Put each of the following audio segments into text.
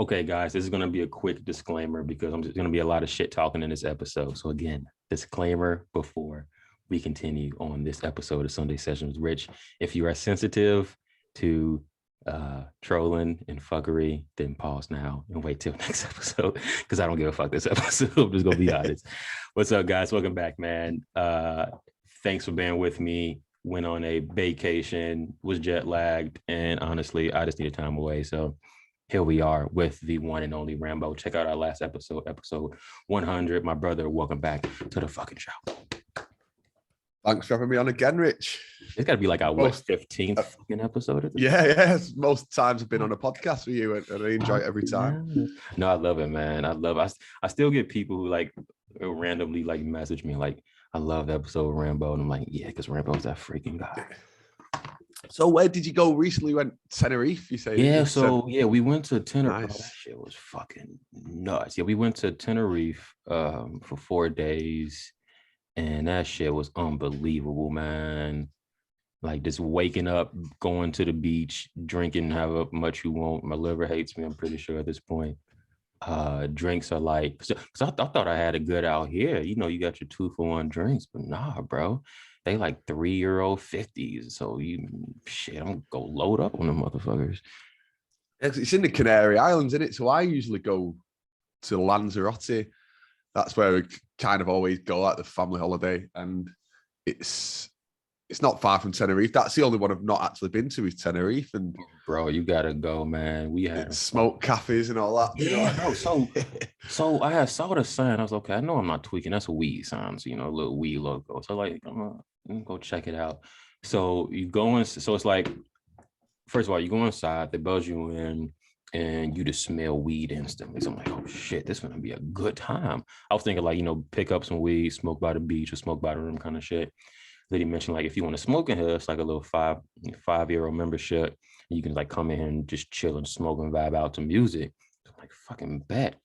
Okay, guys, this is going to be a quick disclaimer because I'm just going to be a lot of shit talking in this episode. So again, disclaimer before we continue on this episode of Sunday Sessions with Rich. If you are sensitive to trolling and fuckery, then pause now and wait till next episode because I don't give a fuck this episode. I'm just going to be honest. What's up, guys? Welcome back, man. Thanks for being with me. Went on a vacation, was jet lagged, and honestly, I just needed time away. So here we are with the one and only Rambo. Check out our last episode 100. My brother, welcome back to the fucking show. Thanks for having me on again, Rich. It's got to be like our 15th fucking episode. Yeah. Most times I've been on a podcast with you, and I enjoy it every time. No, I love it, man. I still get people who like randomly like message me like, I love the episode of Rambo, and I'm like, yeah, because Rambo's that freaking guy. So where did you go recently? You went to Tenerife, you say? Yeah, we went to Tenerife. Nice. Oh, that shit was fucking nuts. Yeah, we went to Tenerife for 4 days, and that shit was unbelievable, man. Like just waking up, going to the beach, drinking however much you want. My liver hates me, I'm pretty sure at this point. Drinks are like, because I thought I had it good out here. You know, you got your 2-for-1 drinks, but nah, bro. They like €3 50s. So I'm gonna go load up on them motherfuckers. It's in the Canary Islands, isn't it? So I usually go to Lanzarote. That's where we kind of always go, like the family holiday. And it's not far from Tenerife. That's the only one I've not actually been to is Tenerife. And bro, you gotta go, man. We had smoke cafes and all that. Yeah, bro. So I saw the sign. I was like, okay, I know I'm not tweaking. That's a weed sign, so a little weed logo. So like, I'm gonna go check it out. So you go in. So it's like, first of all, you go inside. They buzz you in, and you just smell weed instantly. So I'm like, oh shit, this is gonna be a good time. I was thinking like, pick up some weed, smoke by the beach or smoke by the room kind of shit. Then he mentioned like, if you want to smoke in here, it's like a little €5 membership. You can like come in and just chill and smoke and vibe out to music. I'm like, fucking bet.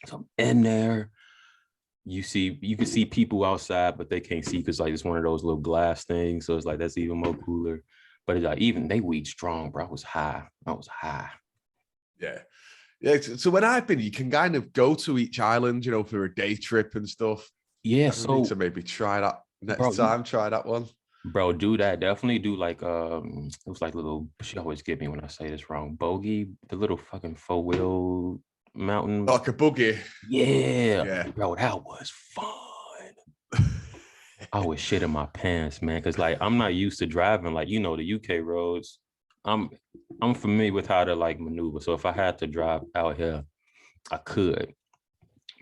So I'm in there. You can see people outside, but they can't see because like it's one of those little glass things. So it's like that's even more cooler. But it's like even they weed strong, bro. I was high. Yeah. So when I've been, you can kind of go to each island, for a day trip and stuff. Yeah. I need to maybe try that next time. Try that one. Bro, do that. Definitely do like it was like little, she always get me when I say this wrong. Bogey, the little fucking 4-wheel mountain. Like a buggy. Yeah. Bro, that was fun. I was shitting my pants, man, because like I'm not used to driving like the UK roads. I'm familiar with how to like maneuver. So if I had to drive out here, I could.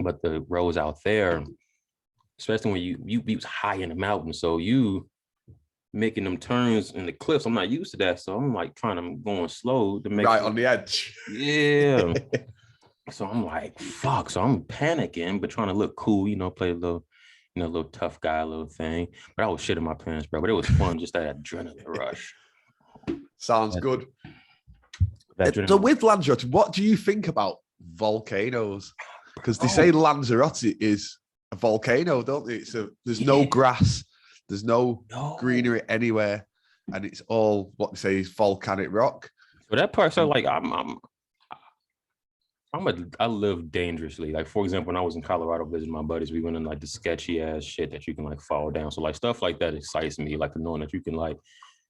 But the roads out there, especially when you was high in the mountains, so you making them turns in the cliffs. I'm not used to that, so I'm like going slow to make right on the edge. Yeah. So I'm like, fuck. So I'm panicking, but trying to look cool, play a little, little tough guy, little thing. But I was shitting my pants, bro. But it was fun, just that adrenaline rush. Sounds good. So with Lanzarote, what do you think about volcanoes? Because they say Lanzarote is a volcano, don't they? So there's no grass, there's no greenery anywhere, and it's all what they say is volcanic rock. So that part, so like I live dangerously. Like for example, when I was in Colorado visiting my buddies, we went in like the sketchy ass shit that you can like fall down. So like stuff like that excites me, like knowing that you can like,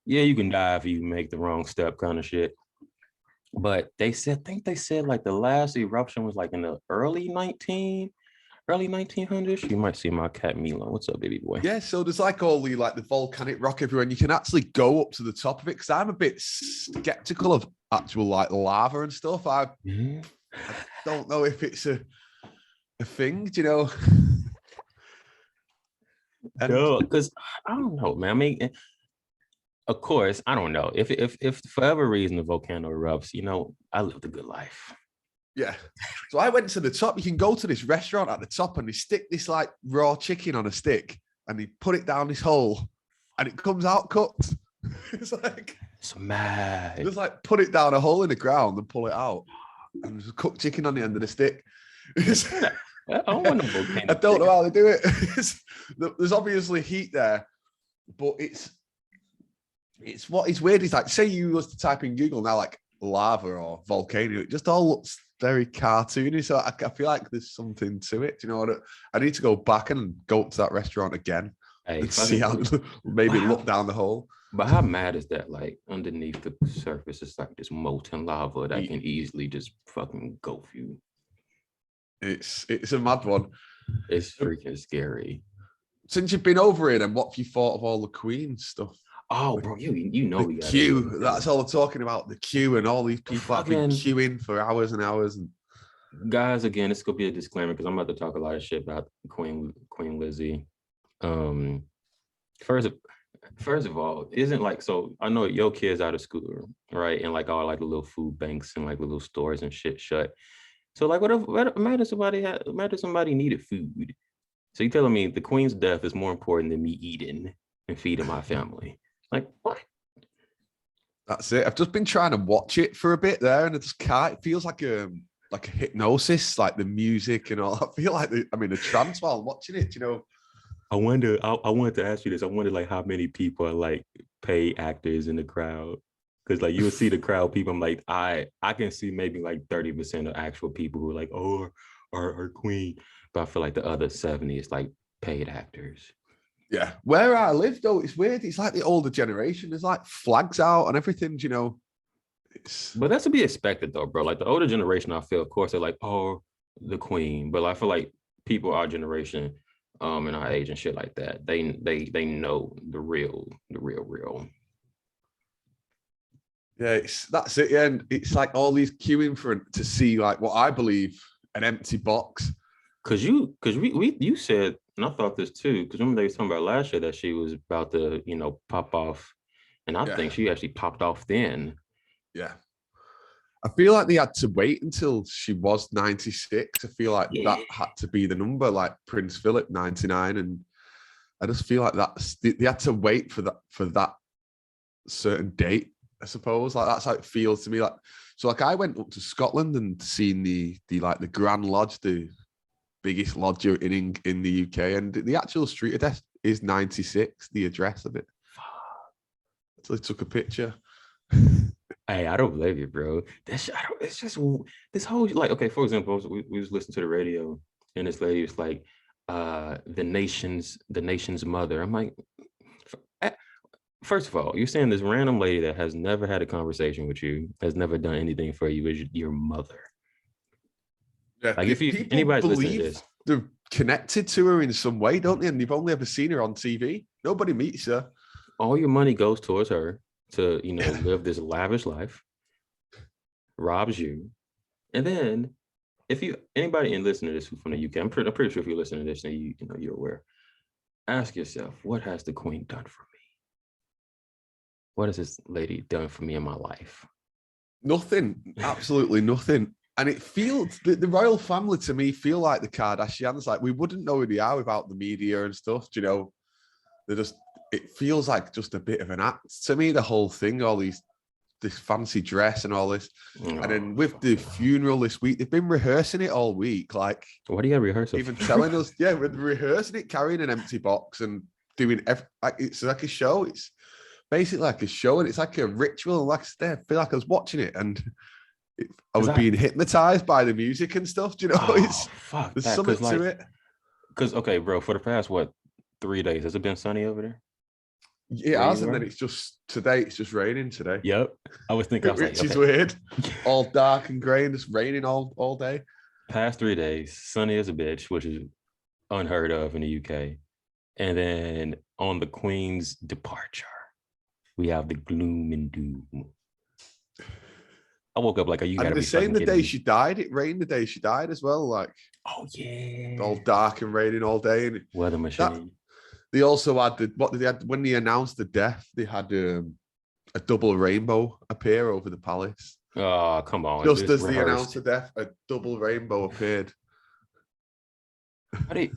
yeah, you can die if you make the wrong step kind of shit. But I think they said like the last eruption was like in the early 1900s. You might see my cat Milo. What's up, baby boy? Yeah, so there's like all the volcanic rock everywhere, and you can actually go up to the top of it. Because I'm a bit skeptical of actual like lava and stuff. I don't know if it's a thing, No, because I don't know, man. I mean, of course, I don't know. If for whatever reason the volcano erupts, I lived a good life. Yeah. So I went to the top. You can go to this restaurant at the top and they stick this like raw chicken on a stick and they put it down this hole and it comes out cooked. It's like, it's mad. Just like put it down a hole in the ground and pull it out. And there's a cooked chicken on the end of the stick. I don't want no volcano. I don't know how they do it. There's obviously heat there, but it's what is weird is like, say you was to type in Google now, like lava or volcano. It just all looks very cartoony. So I feel like there's something to it. You know what? I need to go back and go up to that restaurant again and see how maybe look down the hole. But how mad is that? Like underneath the surface, it's like this molten lava that can easily just fucking gulf you. It's a mad one. It's freaking scary. Since you've been over here, then what have you thought of all the Queen stuff? Oh, bro, you know the queue. That's all I'm talking about. The queue and all these people have been queuing for hours and hours. And guys, again, this could be a disclaimer because I'm about to talk a lot of shit about Queen Lizy. First of all, isn't like, so I know your kids out of school, right? And like all like the little food banks and like the little stores and shit shut. So like, what imagine somebody needed food. So you telling me the Queen's death is more important than me eating and feeding my family? Like what? That's it. I've just been trying to watch it for a bit there, and I just can't. It feels like a hypnosis, like the music and all. I feel like I'm in a trance while I'm watching it. You know. I wonder. I wanted to ask you this. I wonder like how many people are like paid actors in the crowd, because like you'll see the crowd people. I'm like I can see maybe like 30% of actual people who are like, oh, our Queen, but I feel like the other 70 is like paid actors. Yeah, where I live though, it's weird. It's like the older generation. There's like flags out and everything. You know. But that's to be expected though, bro. Like the older generation, I feel, of course, they're like, oh, the Queen. But I feel like people our generation, and our age and shit like that, they know the real. Yeah, that's it. Yeah, and it's like all these queuing for to see like what I believe an empty box. Cause you said, and I thought this too, because remember they were talking about last year that she was about to, pop off, and I think she actually popped off then. Yeah. I feel like they had to wait until she was 96. I feel like that had to be the number, like Prince Philip 99, and I just feel like they had to wait for that certain date. I suppose like that's how it feels to me. Like so, like I went up to Scotland and seen the Grand Lodge, the biggest lodge in the UK, and the actual street address is 96. The address of it. So I took a picture. Hey, I don't blame you, bro. It's just this whole like, okay, for example, we was listening to the radio, and this lady was like, the nation's mother. I'm like, first of all, you're saying this random lady that has never had a conversation with you, has never done anything for you, is your mother. Yeah, like if anybody's listening to this, they're connected to her in some way, don't they? And you've only ever seen her on TV. Nobody meets her. All your money goes towards her to, live this lavish life, robs you. And then if anybody in listening to this from the UK, I'm pretty sure if you're listening to this and you're aware, ask yourself, what has the Queen done for me? What has this lady done for me in my life? Nothing, absolutely nothing. And it feels, the royal family to me feel like the Kardashians. Like we wouldn't know who they are without the media and stuff, it feels like just a bit of an act to me, the whole thing, all this fancy dress and all this. And then with the funeral this week, they've been rehearsing it all week. Like, what do you rehearse? Even telling us, we're rehearsing it, carrying an empty box and doing it's like a show. It's basically like a show, and it's like a ritual. Like I feel like I was watching it, and I was being hypnotized by the music and stuff. There's something to it. Because okay, bro, for the past 3 days, has it been sunny over there? Yeah, it has, and then it's just today. It's just raining today. Yep, I was thinking, which is weird. All dark and grey and just raining all day. Past 3 days, sunny as a bitch, which is unheard of in the UK. And then on the Queen's departure, we have the gloom and doom. I woke up like, you gotta be saying the day she died, it rained the day she died as well. Like, oh yeah, all dark and raining all day. And weather machine. They also had when they announced the death, they had a double rainbow appear over the palace. Oh, come on. Just as they announced the death, a double rainbow appeared. I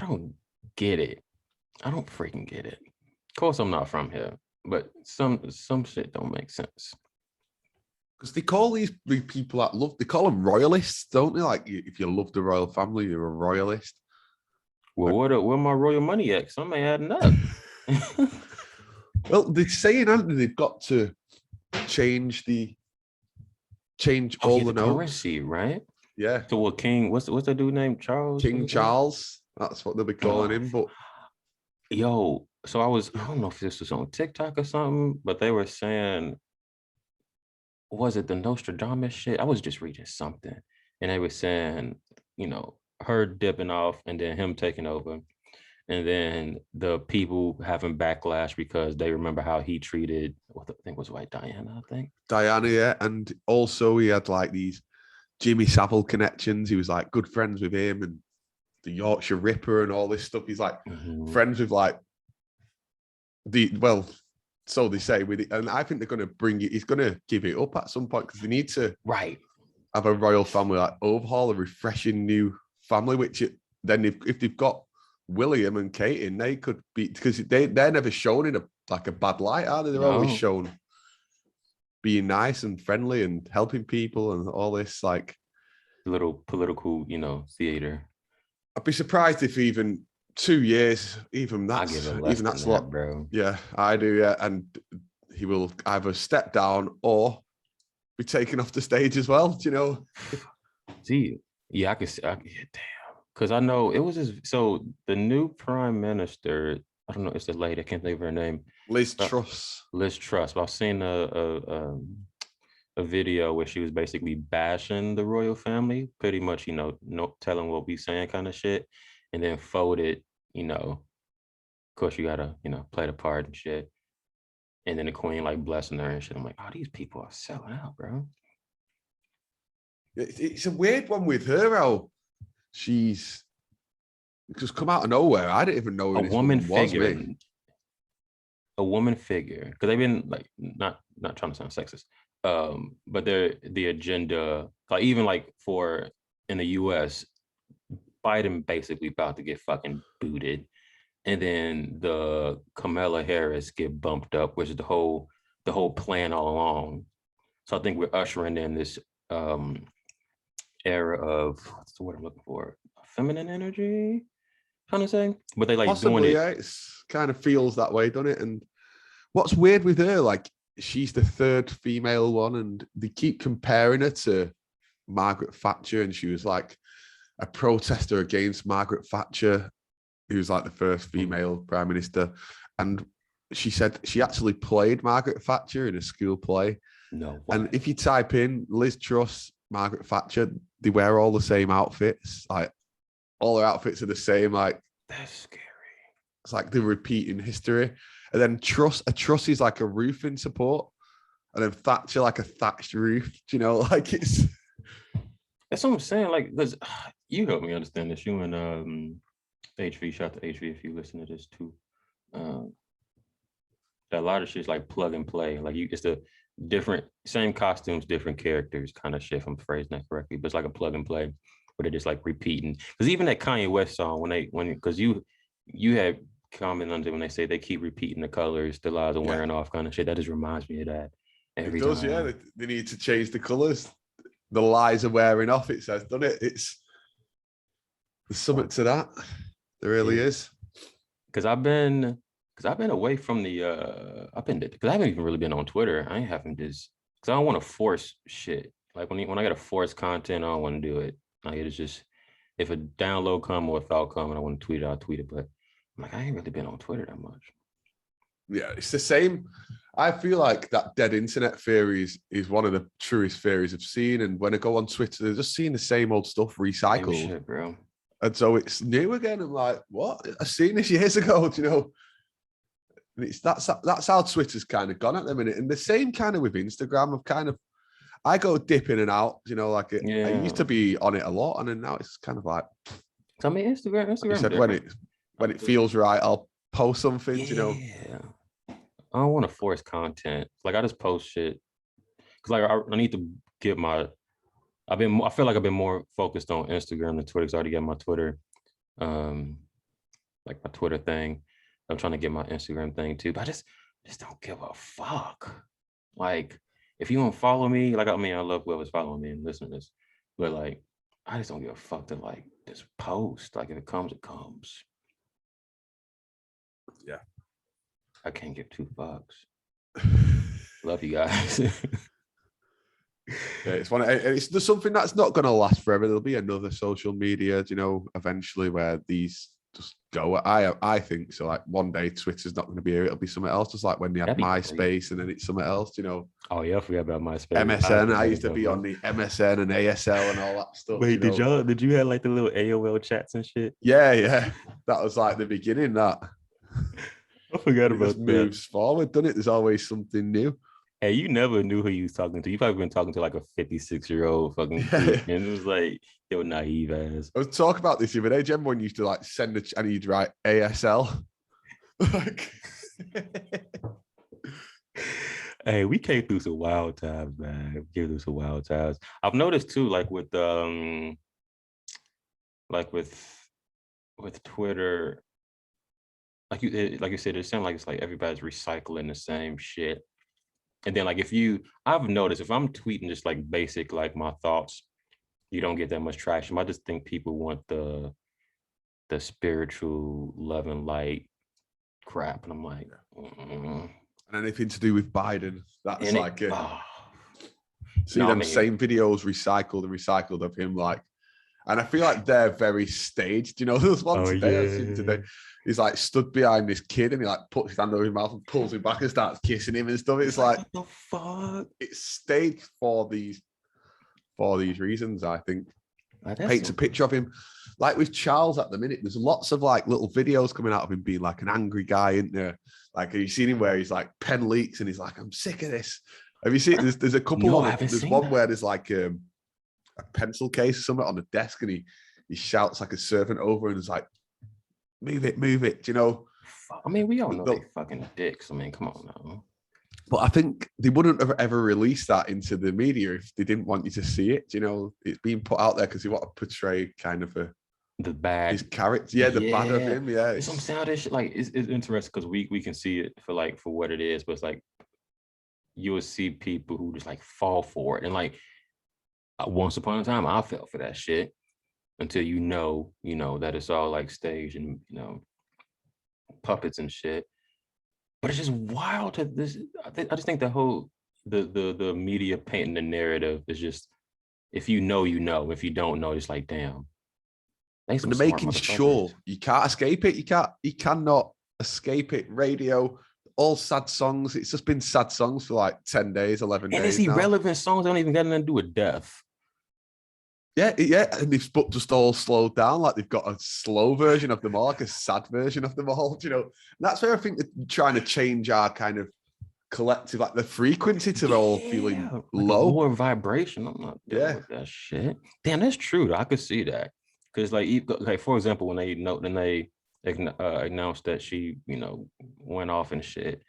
don't get it. I don't freaking get it. Of course, I'm not from here, but some shit don't make sense. Because they call these people that they call them royalists, don't they? Like, if you love the royal family, you're a royalist. Well, where my royal money at? Some ain't adding up. Well, they're saying, aren't they, they've got to change all the notes. Currency, right? Yeah. So what King, what's the dude named Charles? King Charles. That's what they'll be calling him. But yo, so I don't know if this was on TikTok or something, but they were saying, was it the Nostradamus shit? I was just reading something, and they were saying, her dipping off and then him taking over, and then the people having backlash because they remember how he treated, what I think was white Diana, I think. Diana, yeah. And also he had like these Jimmy Savile connections. He was like good friends with him and the Yorkshire Ripper and all this stuff. He's like friends with like so they say with it. And I think they're going to bring it. He's going to give it up at some point because they need to have a royal family like overhaul, a refreshing new family. Which then if they've got William and Kate in, they could be, because they're never shown in a bad light, are they? They're always shown being nice and friendly and helping people and all this like little political, theater. I'd be surprised if even 2 years, even that's a lot, bro. Yeah, I do. Yeah, and he will either step down or be taken off the stage as well. Do you know? See, yeah, I could. Damn, because I know it was just so the new prime minister. I don't know. It's the lady. I can't think of her name. Liz Truss. Liz Truss. But I've seen a video where she was basically bashing the royal family, pretty much, telling what we saying kind of shit, and then folded, of course you gotta, play the part and shit. And then the queen like blessing her and shit. I'm like, oh, these people are selling out, bro. It's a weird one with her, how she's just come out of nowhere. I didn't even know who a this woman figure. Was, a woman figure, because they've been like not trying to sound sexist, but they're the agenda, like even like for in the US, Biden basically about to get fucking booted, and then the Kamala Harris get bumped up, which is the whole plan all along. So I think we're ushering in this era of, what's the word I'm looking for, feminine energy, trying to say, but they like possibly doing it. Yeah, it's kind of feels that way, doesn't it? And what's weird with her, like she's the third female one, and they keep comparing her to Margaret Thatcher, and she was like a protester against Margaret Thatcher, who was like the first female prime minister. And she said she actually played Margaret Thatcher in a school play. No way. And if you type in Liz Truss, Margaret Thatcher, they wear all the same outfits. Like all their outfits are the same. Like that's scary. It's like they're repeating history. And then a truss is like a roofing support, and then Thatcher like a thatched roof. Do you know? Like that's what I'm saying. Like, because you help me understand this. You and HV, shout to HV if you listen to this too. A lot of shit's like plug and play. Like it's the different, same costumes, different characters kind of shit, if I'm phrasing that correctly. But it's like a plug and play, where they're just like repeating. Because even that Kanye West song, because you had comment on it when they say they keep repeating the colors, the lies are wearing off kind of shit. That just reminds me of that. It does, time. Yeah. They need to change the colors. The lies are wearing off, it says, doesn't it? There's something to that. There really is. Because I've been away from the because I haven't even really been on Twitter. I ain't having this, because I don't want to force shit. Like when I gotta force content, I don't want to do it. Like it's just, if a download come or a thought come and I want to tweet it, I'll tweet it. But I'm like, I ain't really been on Twitter that much. Yeah, it's the same. I feel like that dead internet theory is one of the truest theories I've seen. And when I go on Twitter, they're just seeing the same old stuff recycled. Same shit, bro. And so it's new again. I'm like, what? I've seen this years ago, do you know? And that's how Twitter's kind of gone at the minute. And the same kind of with Instagram. I go dip in and out, you know, like I used to be on it a lot, and then now it's kind of like, I mean, Instagram. Like you said, when it feels right, I'll post something, you know. Yeah. I don't want to force content. Like I just post shit because like I need to get my. I feel like I've been more focused on Instagram than Twitter, because I already got my Twitter, like my Twitter thing. I'm trying to get my Instagram thing too, but I just don't give a fuck. Like if you don't follow me, like I mean, I love whoever's following me and listening to this, but like I just don't give a fuck to like just post. Like if it comes, it comes. Yeah. I can't give $2. Love you guys. Yeah, there's something that's not going to last forever. There'll be another social media, eventually where these just go. I think so. Like one day, Twitter's not going to be here; it'll be something else. Just like when they had MySpace, and then it's something else. Oh yeah, I forgot about MySpace. MSN. I used to be on the MSN and ASL and all that stuff. Wait, did you have like the little AOL chats and shit? Yeah. That was like the beginning. That I forgot about that. Moves forward, doesn't it? There's always something new. Hey, you never knew who you was talking to. You probably been talking to like a 56-year-old fucking kid, and it was like, yo, naive ass. I was talking about this the other day, Jen, when you used to like send and you'd write ASL. Hey, we came through some wild times, man. We came through some wild times. I've noticed too, like with Twitter, like you said, it sounds like it's like everybody's recycling the same shit. And then like I've noticed if I'm tweeting just like basic, like my thoughts, you don't get that much traction. I just think people want the spiritual love and light crap. And I'm like, and anything to do with Biden, that's like it. See them same videos recycled of him, like, and I feel like they're very staged. There's one today I seen today. He's like stood behind this kid and he like puts his hand over his mouth and pulls him back and starts kissing him and stuff. It's like what the fuck? It's staged for these reasons, I think. Paints a picture of him. Like with Charles at the minute, there's lots of like little videos coming out of him being like an angry guy, isn't there? Like, have you seen him where he's like pen leaks and he's like, I'm sick of this. Have you seen it? There's a couple there's one where there's like a pencil case or something on the desk and he shouts like a servant over and is like, move it, do you know? I mean, we all know they fucking dicks. I mean, come on now. But I think they wouldn't have ever released that into the media if they didn't want you to see it. It's being put out there because they want to portray kind of the bad his character, the bad of him. Yeah, it's some soundish. Like it's interesting because we can see it for what it is, but it's like you will see people who just like fall for it, and like once upon a time I fell for that shit until you know that it's all like staged and puppets and shit. But it's just wild to this. I just think the whole the media painting the narrative is just, if you know, if you don't know, it's like, damn. And they're making sure you can't escape it. You cannot escape it. Radio, all sad songs. It's just been sad songs for like 10 days, 11 days. And it's irrelevant songs that don't even got nothing to do with death. Yeah. And they've just all slowed down. Like they've got a slow version of them all, like a sad version of them all. And that's where I think they're trying to change our kind of collective, like the frequency to all feeling like low. More vibration. I'm not dealing with that shit. Damn, that's true though. I could see that. Because like for example, when they announced that she, went off and shit,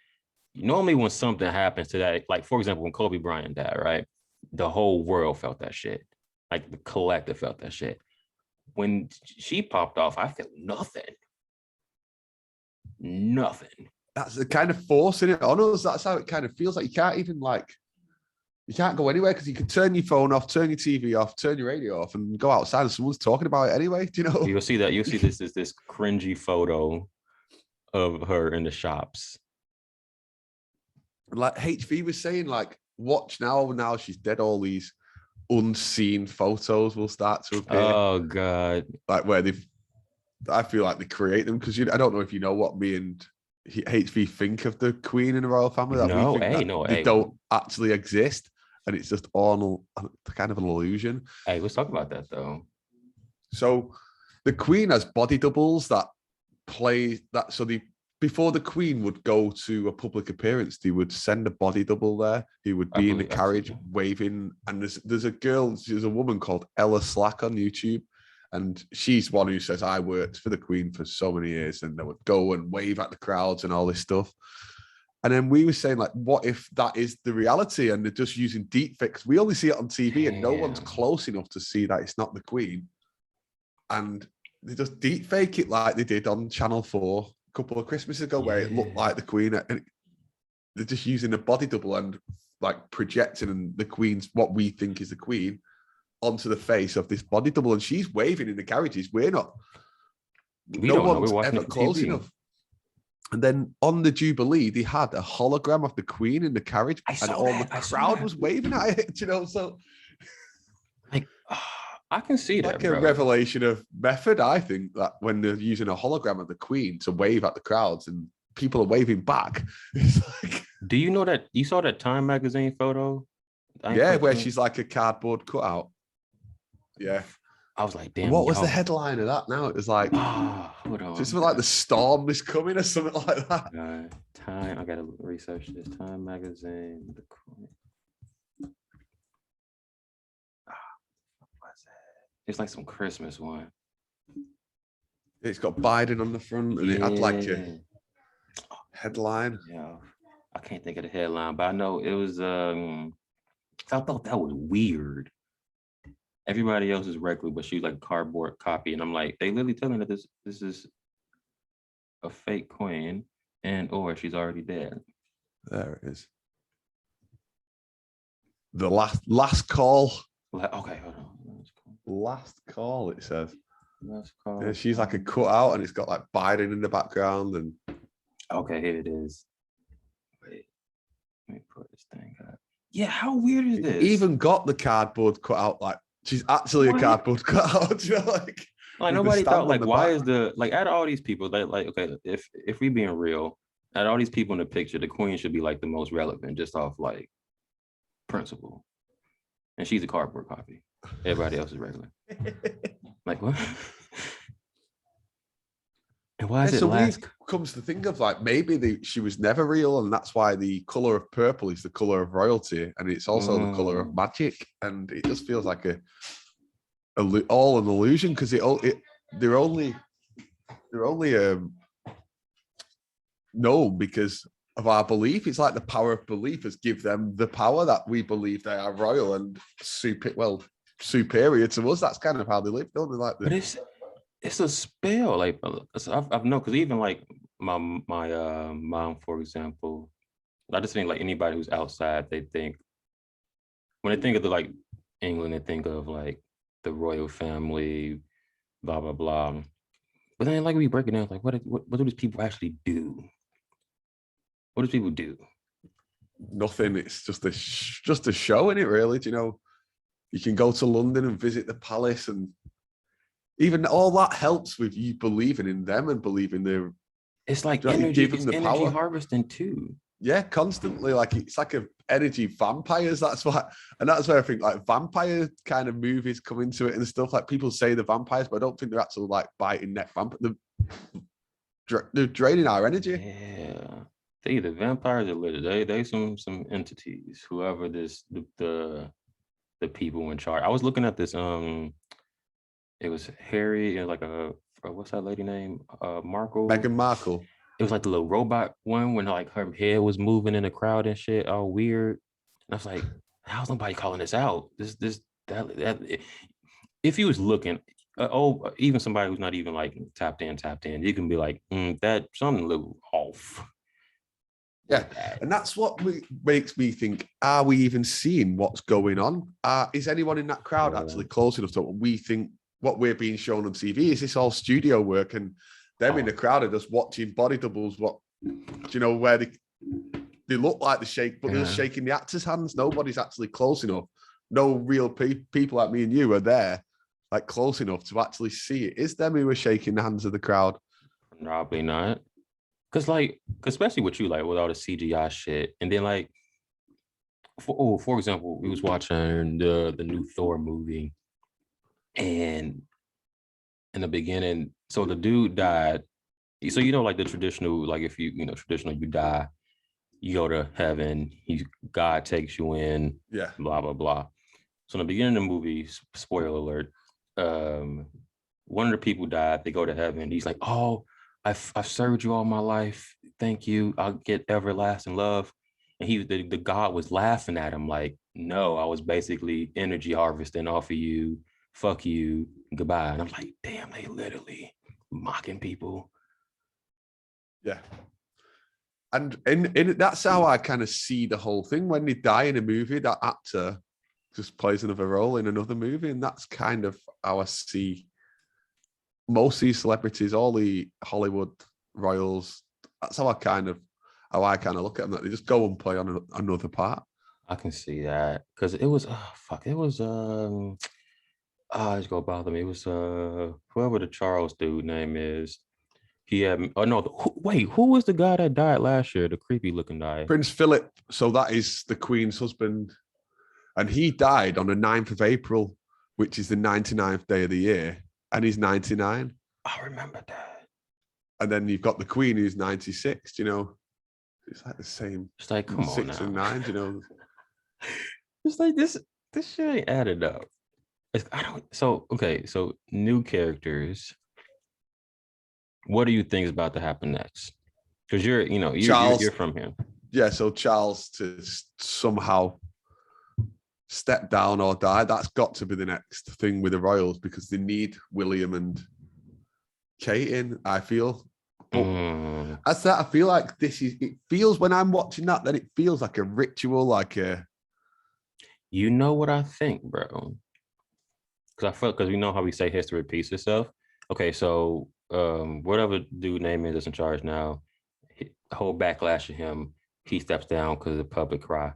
normally when something happens to that, like for example, when Kobe Bryant died, right? The whole world felt that shit. Like the collective felt that shit. When she popped off, I felt nothing. That's the kind of forcing it on us. That's how it kind of feels. Like you can't even you can't go anywhere because you can turn your phone off, turn your TV off, turn your radio off, and go outside and someone's talking about it anyway. Do you know? You'll see that. You'll see this cringy photo of her in the shops. Like HV was saying, like, watch now she's dead, all these unseen photos will start to appear. Oh God. Like where I feel like they create them because I don't know if you know what me and HV think of the Queen and the royal family. That they don't actually exist. And it's just all kind of an illusion. Hey, let's talk about that though. So the Queen has body doubles that play that. So before the Queen would go to a public appearance, they would send a body double there. He would be in the carriage waving. And there's a woman called Ella Slack on YouTube. And she's one who says, I worked for the Queen for so many years, and they would go and wave at the crowds and all this stuff. And then we were saying, like, what if that is the reality and they're just using deep fakes? We only see it on TV and no one's close enough to see that it's not the Queen. And they just deep fake it like they did on Channel 4 a couple of Christmases ago, where it looked like the Queen. And they're just using a body double and like projecting the Queen's, what we think is the Queen, onto the face of this body double. And she's waving in the carriages. We're not. No one's ever close enough. And then on the Jubilee, they had a hologram of the Queen in the carriage, and all the crowd was waving at it. You know, so like I can see that, like a revelation of method. I think that when they're using a hologram of the Queen to wave at the crowds and people are waving back, it's like. Do you know that you saw that Time magazine photo? Yeah, where she's like a cardboard cutout. Yeah. I was like, damn. What was the headline of that now? It was like, hold on. Just like the storm is coming or something like that. Time. I gotta research this. Time magazine. What's that? It's like some Christmas one. It's got Biden on the front, and it had like a headline. Yeah, I can't think of the headline, but I know it was. I thought that was weird. Everybody else is regular, but she's like a cardboard copy, and I'm like, they literally telling that this is a fake queen, or she's already dead. There it is. The last call. Okay, hold on. Last call. It says. Last call. Yeah, she's like a cutout, and it's got like Biden in the background, and. Okay, here it is. Wait, let me put this thing up. Yeah, how weird is this? Even got the cardboard cutout, like she's actually a cardboard cutout. You know, like nobody thought, like, why is the out of all these people, like okay, if we being real, out of all these people in the picture, the Queen should be like the most relevant, just off like principle, and she's a cardboard copy. Everybody else is regular. Like what? And why is it last? Comes to think of, like, maybe she was never real, and that's why the color of purple is the color of royalty, and it's also the color of magic, and it just feels like all an illusion, because they're only known because of our belief. It's like the power of belief has give them the power that we believe they are royal and superior to us. That's kind of how they live, don't they? Like, but it's a spell. Like I've known, because even like my mom, for example, I just think like anybody who's outside, they think when they think of like England, they think of like the royal family, blah blah blah. But then like we break it down, like what do these people actually do? What do people do? Nothing. It's just a show, isn't it? Really, do you know? You can go to London and visit the palace, and even all that helps with you believing in them and believing their. It's like energy harvesting too. Yeah, constantly. Like it's like a energy vampires. That's why, and that's where I think like vampire kind of movies come into it and stuff. Like people say the vampires, but I don't think they're actually like biting neck vampires. They're draining our energy. Yeah, they either vampires or lizards. They some entities. Whoever the people in charge. I was looking at this. It was Harry and like what's that lady name? Markle. Meghan Markle. It was like the little robot one when like her head was moving in the crowd and shit, all weird. And I was like, how's nobody calling this out? That. If you was looking, even somebody who's not even like tapped in, you can be like, that something a little off. Yeah, and that's what makes me think, are we even seeing what's going on? Is anyone in that crowd actually close enough to what we think, what we're being shown on TV? Is this all studio work, and them in the crowd are just watching body doubles, where they look like they shake, but they're just shaking the actors' hands. Nobody's actually close enough. No real people like me and you are there, like close enough to actually see it. Is them who are shaking the hands of the crowd? Probably not. Cause like, especially with you, like with all the CGI shit, and then like, for example, we was watching the new Thor movie, and in the beginning, so the dude died. So like the traditional, like if you you die, you go to heaven. God takes you in. Yeah. Blah blah blah. So in the beginning of the movie, spoiler alert, one of the people died. They go to heaven. He's like, oh. I've served you all my life. Thank you. I'll get everlasting love. And the God was laughing at him like, no, I was basically energy harvesting off of you. Fuck you. Goodbye. And I'm like, damn, they literally mocking people. Yeah. And that's how I kind of see the whole thing. When they die in a movie, that actor just plays another role in another movie. And that's kind of how I see most of these celebrities, all the Hollywood royals, That's how I kind of look at them. That they just go and play on another part. I can see that because it was it was it's gonna bother me. It was whoever the Charles dude name is. He had wait, who was the guy that died last year? The creepy looking guy. Prince Philip. So that is the Queen's husband. And he died on the 9th of April, which is the 99th day of the year. And he's 99. I remember that. And then you've got the Queen who's 96, you know. It's like the same. It's like, come on 6 now. and 9, you know. It's like this shit ain't added up. So new characters. What do you think is about to happen next? Because you're from here. Yeah, so Charles to somehow step down or die, that's got to be the next thing with the royals, because they need William and Kate in, I feel. But as that, I feel like it feels when I'm watching that, then it feels like a ritual, like a... You know what I think, bro? Because we know how we say history repeats itself. Okay, so whatever dude name is in charge now, the whole backlash of him, he steps down because of the public cry.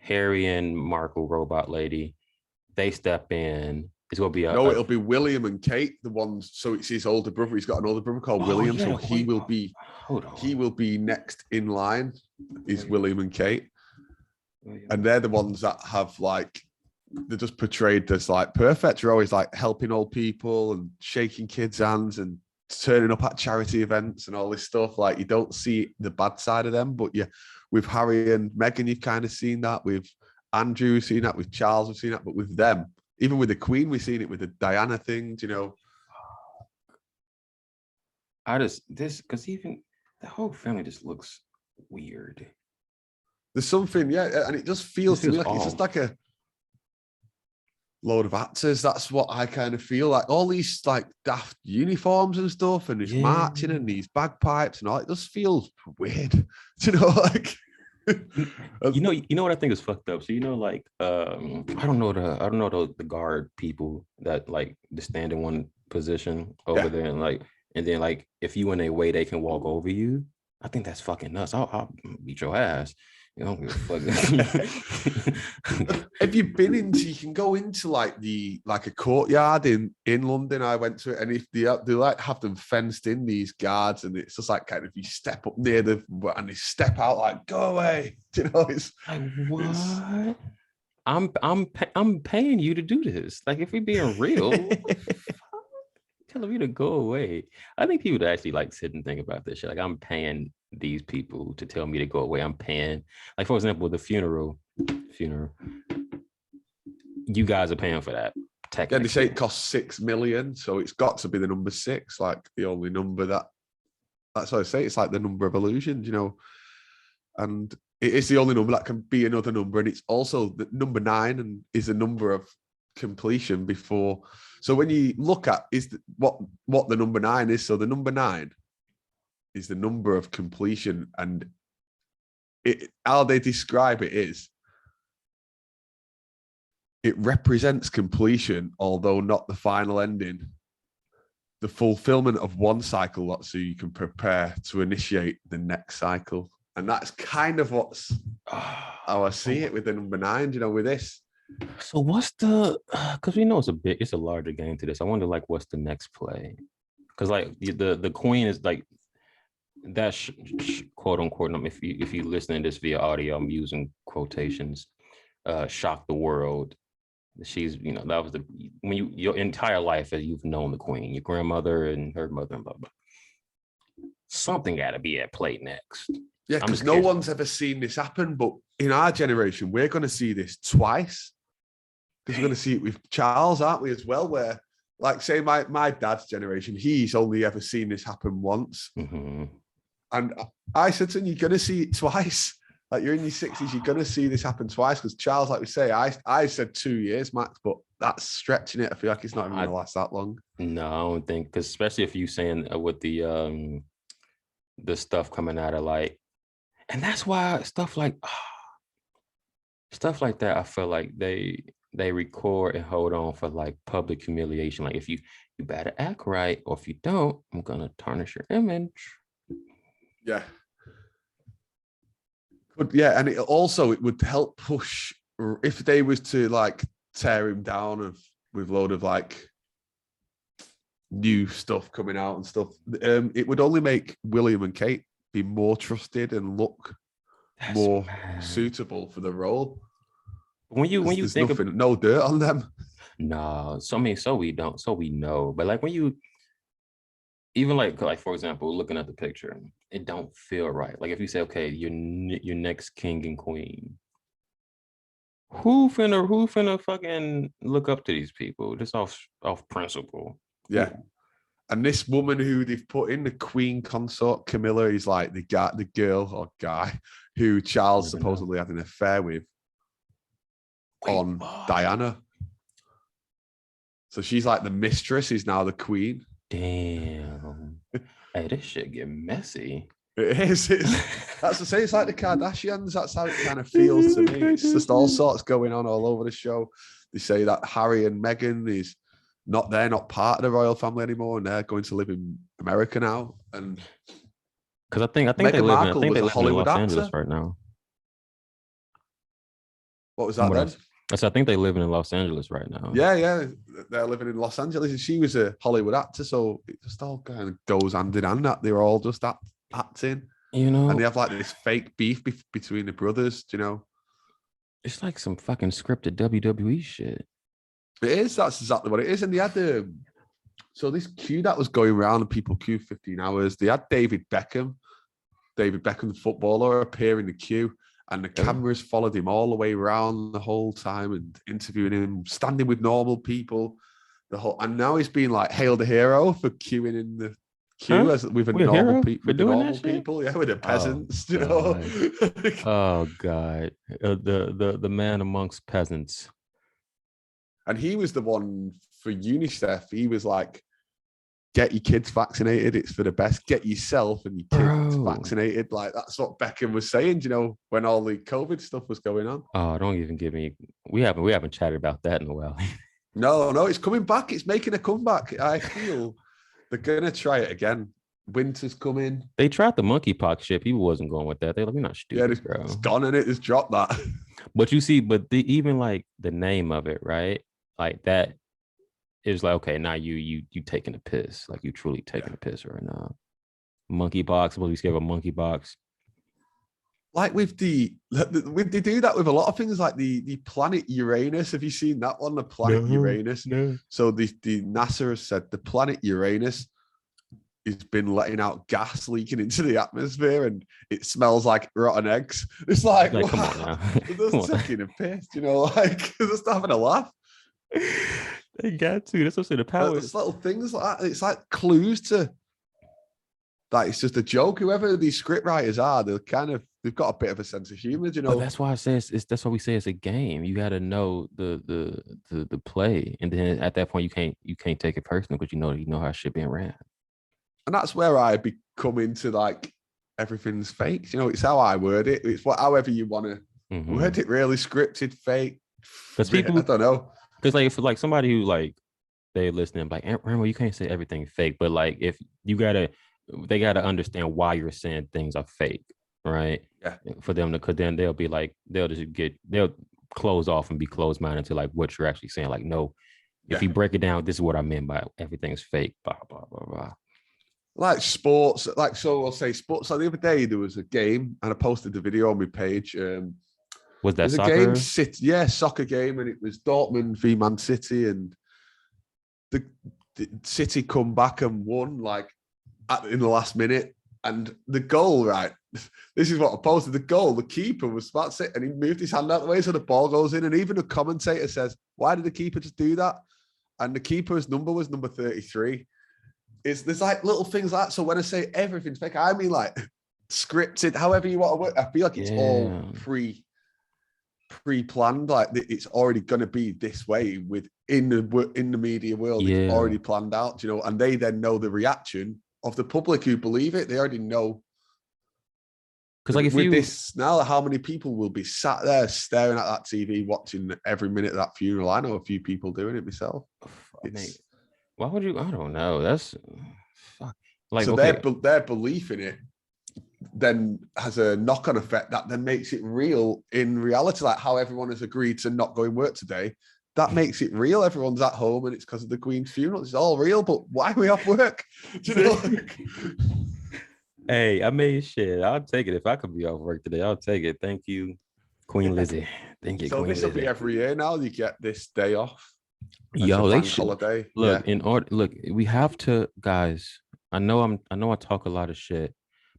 Harry and Markle, robot lady, they step in. It's gonna be it'll be William and Kate, the ones. So it's his older brother. He's got an older brother called William. Yeah, so he will be next in line. Is William and Kate, and they're the ones that have like, they're just portrayed as like perfect. They're always like helping old people and shaking kids' hands and turning up at charity events and all this stuff. Like, you don't see the bad side of them, but yeah, with Harry and Meghan, you've kind of seen that. With Andrew, we've seen that. With Charles, we've seen that. But with them, even with the Queen, we've seen it with the Diana things, you know. Because even the whole family just looks weird. There's something, yeah, and it just feels to me like it's just like a load of actors. That's what I kind of feel like. All these like daft uniforms and stuff, and this marching and these bagpipes and all. It just feels weird, you know. Like, you know what I think is fucked up. So like I don't know the guard people that like to stand in one position over there and then like if you in a way they can walk over you. I think that's fucking nuts. I'll beat your ass. You don't give a fuck. Have you been you can go into like a courtyard in London. I went to it, and if they like have them fenced in, these guards, and it's just like kind of, you step up near them and they step out like, go away. You know, it's like, what? I'm paying you to do this. Like, if we're being real, telling me to go away. I think people would actually like sit and think about this shit. Like, I'm paying these people to tell me to go away. I'm paying, like, for example, the funeral. You guys are paying for that. Yeah, they say it costs 6 million, so it's got to be the number 6, like the only number that's what I say. It's like the number of illusions, you know, and it is the only number that can be another number, and it's also the number 9 and is a number of completion before. So when you look at what the number 9 is, so the number 9 is the number of completion, and how they describe it is it represents completion, although not the final ending, the fulfillment of one cycle, so you can prepare to initiate the next cycle. And that's kind of how I see it with the number 9, you know, with this. So what's because we know it's a larger game to this. I wonder, like, what's the next play? Because like the Queen is like that quote unquote, if you listen to this via audio, I'm using quotations, shock the world. She's, that was your entire life as you've known the Queen, your grandmother and her mother and blah blah. Something got to be at play next. Yeah, because no one's ever seen this happen, but in our generation, we're going to see this twice. Because we're going to see it with Charles, aren't we, as well? Where, like, say my dad's generation, he's only ever seen this happen once. Mm-hmm. And I said to him, you're going to see it twice. Like, you're in your 60s, you're going to see this happen twice. Because Charles, like we say, I said 2 years max, but that's stretching it. I feel like it's not even going to last that long. No, I don't think, because especially if you saying with the stuff coming out of like, and that's why stuff like that, I feel like they record and hold on for like public humiliation. Like, if you better act right, or if you don't, I'm gonna tarnish your image. Yeah. But yeah, and it would help push if they was to like tear him down with load of like new stuff coming out and stuff. It would only make William and Kate be more trusted and look more suitable for the role. When you there's think nothing, no dirt on them. No, so we know. But like when you even like for example, looking at the picture, it don't feel right. Like if you say, okay, your next king and queen, who finna fucking look up to these people just off principle? Yeah. And this woman who they've put in, the queen consort, Camilla, is like the girl or guy who Charles supposedly had an affair with on Diana. So she's like the mistress, he's now the queen. Damn. Hey, this shit get messy. It is. That's to say, it's like the Kardashians. That's how it kind of feels to me. It's just all sorts going on all over the show. They say that Harry and Meghan they're not part of the royal family anymore, and they're going to live in America now. And because I think Meghan Markle was a in Hollywood Los actor. Angeles right now. What was that then? I think they live in Los Angeles right now. Yeah, they're living in Los Angeles, and she was a Hollywood actor, so it just all kind of goes hand in hand. That they're all just acting, and they have like this fake beef between the brothers. It's like some fucking scripted WWE shit. It is. That's exactly what it is. And they had so this queue that was going around, and people queued 15 hours. They had David Beckham, the footballer, appear in the queue. And the cameras followed him all the way around the whole time and interviewing him, standing with normal people. And now he's being like hailed a hero for queuing in the queue with normal people. Yeah, with the peasants. Oh God, the man amongst peasants. And he was the one for UNICEF. He was like, get your kids vaccinated. It's for the best. Get yourself and your kids vaccinated. Like that's what Beckham was saying, when all the COVID stuff was going on. Oh, don't even give me. We haven't chatted about that in a while. No, it's coming back. It's making a comeback. I feel they're gonna try it again. Winter's coming. They tried the monkeypox shit. People wasn't going with that. They're like, we're not stupid, yeah, bro. It's gone in it. It's dropped that. But you see, even like the name of it, right? Like that. It was like, okay, now you taking a piss, like you truly taking a piss right now. Monkeypox, what we scared of monkeypox? Like they do that with a lot of things, like the planet Uranus. Have you seen that one? The planet Uranus. No. So the NASA has said the planet Uranus has been letting out gas leaking into the atmosphere, and it smells like rotten eggs. It's like come on now, they're just taking a piss, like they're just having a laugh. They got to. That's what I'm saying. The power. It's little things like that. It's like clues to that. It's just a joke. Whoever these script writers are, they've got a bit of a sense of humor, But that's why I say that's why we say it's a game. You got to know the play, and then at that point you can't take it personal because you know how shit being ran. And that's where I become into like everything's fake. It's how I word it. It's however you want to word it. Really scripted, fake. Because people, I don't know. Because like for like somebody who like they listening, like Rambo, you can't say everything fake, but like if they gotta understand why you're saying things are fake, right? Yeah. For them to, cause then they'll close off and be closed minded to like what you're actually saying. Like, no, if you break it down, this is what I meant by everything's fake. Blah blah blah blah. Like sports, so I'll say sports. So the other day there was a game, and I posted the video on my page. Was that soccer? Soccer game, and it was Dortmund v Man City, and the City come back and won like in the last minute. And the goal, right? This is what I posted. The goal, the keeper was that's it, and he moved his hand out of the way so the ball goes in. And even the commentator says, "Why did the keeper just do that?" And the keeper's number was number 33. There's like little things like that. So when I say everything's fake, I mean like scripted, however you want to work. I feel like it's all pre-planned, like it's already going to be this way in the media world. It's already planned out, and they then know the reaction of the public who believe it. They already know. Because like this now, how many people will be sat there staring at that TV watching every minute of that funeral? I know a few people doing it myself. Why would you? I don't know. That's fuck. Like so their belief in it then has a knock-on effect that then makes it real in reality, like how everyone has agreed to not go in work today. That makes it real. Everyone's at home and it's because of the Queen's funeral. It's all real, but why are we off work? Do you know? Hey, I mean, shit, I'll take it. If I could be off work today, I'll take it. Thank you, Queen Lizy. Thank you, so Queen this will Lizy. be every year now. You get this day off. Yo, they should holiday. Look, in order, look, we have to, guys. I know I talk a lot of shit,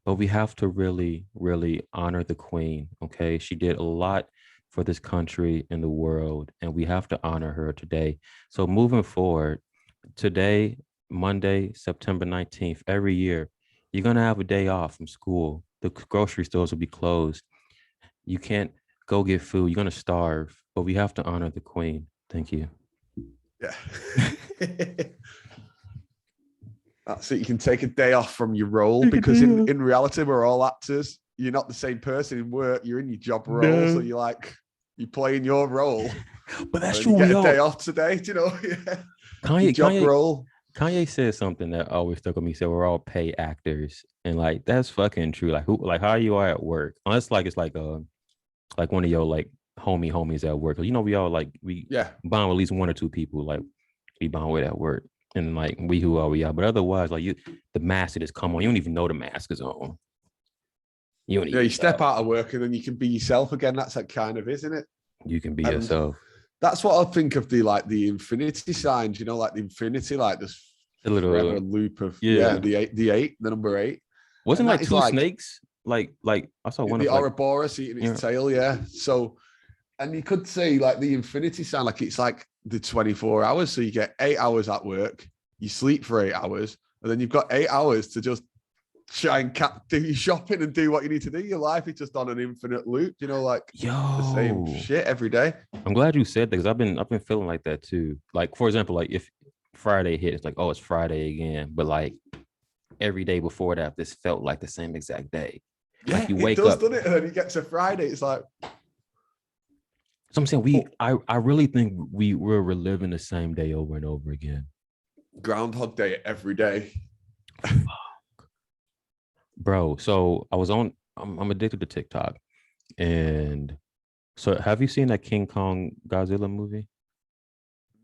but we have to really, really honor the Queen. Okay, she did a lot for this country and the world, and we have to honor her today. So moving forward, today, Monday, September 19th, every year, you're gonna have a day off from school. The grocery stores will be closed. You can't go get food. You're gonna starve, but we have to honor the Queen. Thank you. Yeah. That's it. You can take a day off from your role because in reality, we're all actors. You're not the same person in work. You're in your job role. So you're playing your role. But that's true. You get a day off today, do you know? Kanye said something that always stuck with me. He said we're all paid actors. And like that's fucking true. Like how you are at work. Unless it's like one of your like homies at work. You know, we all we bond with at least one or two people like we bond with at work, and like we who are we are. But otherwise, like the mask just come on. You don't even know the mask is on. You step out of work and then you can be yourself again. That's that kind of, isn't it? You can be yourself. That's what I think of the infinity signs. You know, like the infinity, like this forever loop of the number 8. Wasn't like two snakes? Like I saw one the of Ouroboros eating its tail, So, and you could say like the infinity sign, like it's like the 24 hours. So you get 8 hours at work, you sleep for 8 hours, and then you've got 8 hours to just try and do your shopping and do what you need to do. Your life is just on an infinite loop, you know, like the same shit every day. I'm glad you said that because I've been feeling like that too. Like for example, like if Friday hit, it's like, oh, it's Friday again. But like every day before that, this felt like the same exact day. Yeah, like you wake up, doesn't it? And then you get to Friday, it's like. So I'm saying I really think we're reliving the same day over and over again. Groundhog Day every day. Bro, so I'm addicted to TikTok. And so have you seen that King Kong Godzilla movie?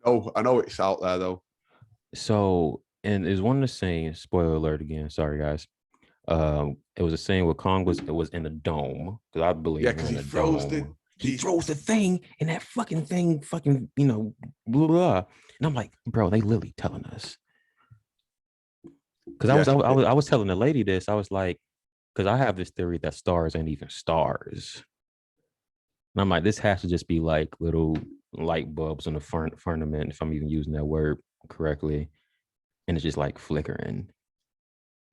Oh, I know it's out there though. So, and is one of the scenes, spoiler alert again, sorry guys. It was a scene where Kong was in the dome. Because I believe because he throws the thing and that fucking thing blah, blah, blah. And I'm like, bro, they literally telling us. Because I was telling the lady this. I was like, because I have this theory that stars ain't even stars. And I'm like, this has to just be like little light bulbs on the firmament, if I'm even using that word correctly. And it's just like flickering.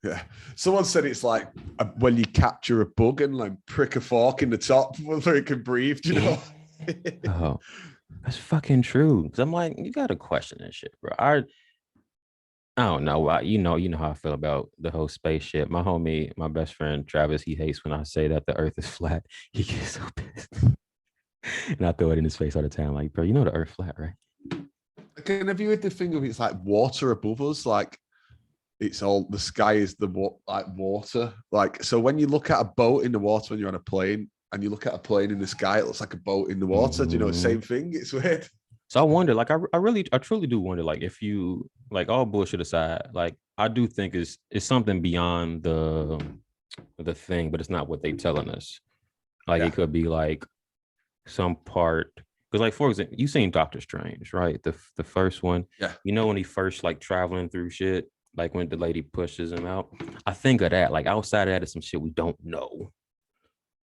Yeah. Someone said it's like when you capture a bug and like prick a fork in the top so it can breathe, you know? Oh, that's fucking true. Because I'm like, you got to question this shit, bro. I don't know. You know how I feel about the whole spaceship. My homie, my best friend, Travis, he hates when I say that the earth is flat. He gets so pissed. And I throw it in his face all the time. Like, bro, you know the earth flat, right? Again, have you heard the thing of it's like water above us? Like, it's all the sky is like water. Like, so when you look at a boat in the water when you're on a plane and you look at a plane in the sky, it looks like a boat in the water. Mm-hmm. Do you know the same thing? It's weird. So I wonder, like, I truly do wonder, like, if you, like, all bullshit aside, like, I do think it's something beyond the thing, but it's not what they telling us. Like, it could be like some part, because, like, for example, you seen Doctor Strange, right? The first one. Yeah. You know when he first like traveling through shit. Like when the lady pushes him out, I think of that. Like outside of that is some shit we don't know,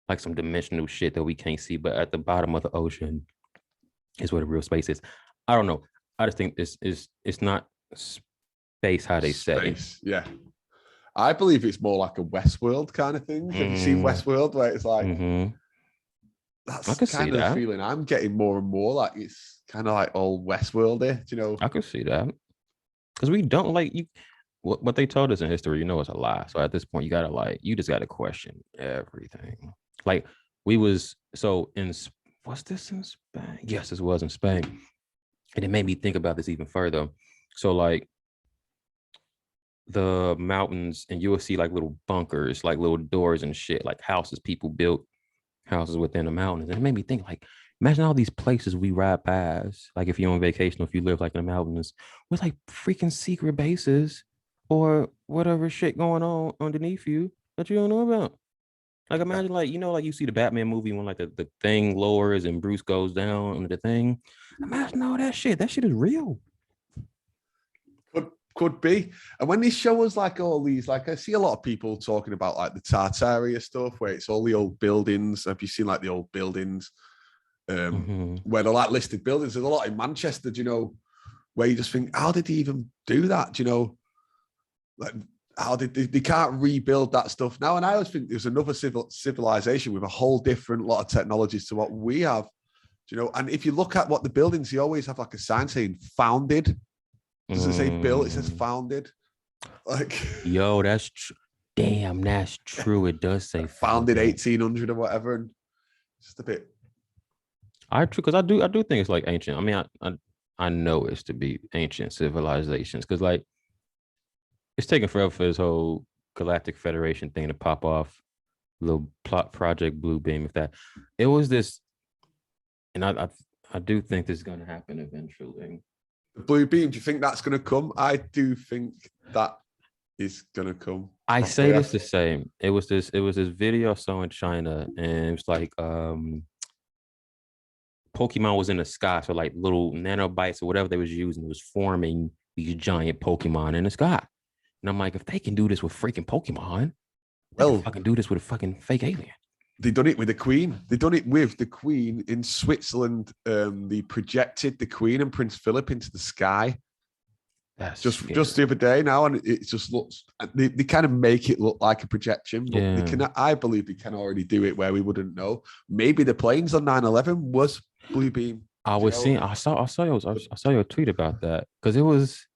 like some dimensional shit that we can't see. But at the bottom of the ocean is where the real space is. I don't know. I just think it's not space how they say. Yeah, I believe it's more like a Westworld kind of thing. Have you seen Westworld where it's like that's kind of the feeling I'm getting more and more. Like it's kind of like all Westworldy, you know? I could see that because we don't like you. What they told us in history, you know, it's a lie. So at this point, you just got to question everything. Like what's this in Spain? Yes, this was in Spain. And it made me think about this even further. So like the mountains, and you will see like little bunkers, like little doors and shit, like houses people built houses within the mountains. And it made me think, like, imagine all these places we ride past, like if you're on vacation or if you live like in the mountains, with like freaking secret bases or whatever shit going on underneath you that you don't know about. Like imagine, like, like you see the Batman movie when like the thing lowers and Bruce goes down under the thing. Imagine all that shit. That shit is real. Could be. And when they show us like all these, like I see a lot of people talking about like the Tartaria stuff where it's all the old buildings. Have you seen like the old buildings? Where they're like listed buildings. There's a lot in Manchester, where you just think, how did they even do that? Like how did they can't rebuild that stuff now? And I always think there's another civilization with a whole different lot of technologies to what we have. And if you look at what the buildings, you always have like a sign saying founded. Doesn't say built, it says founded. Like, yo, that's damn, that's true. It does say founded 1800 or whatever. And just a bit. Because I do think it's like ancient. I mean, I know it's to be ancient civilizations, because like it's taking forever for this whole Galactic Federation thing to pop off. Little plot Project Bluebeam. If that, it was this, and I do think this is going to happen eventually. The blue beam, do you think that's going to come? I do think that is going to come. I say this the same. It was this video I saw in China, and it was like Pokemon was in the sky, so like little nanobites or whatever they was using was forming these giant Pokemon in the sky. And I'm like, if they can do this with freaking Pokemon, they can fucking do this with a fucking fake alien. They done it with the Queen. They done it with the Queen in Switzerland. They projected the Queen and Prince Philip into the sky. That's just the other day now, and it just looks. They kind of make it look like a projection, but they can. I believe they can already do it where we wouldn't know. Maybe the planes on 9/11 was blue beam. I saw your tweet about that, because it was,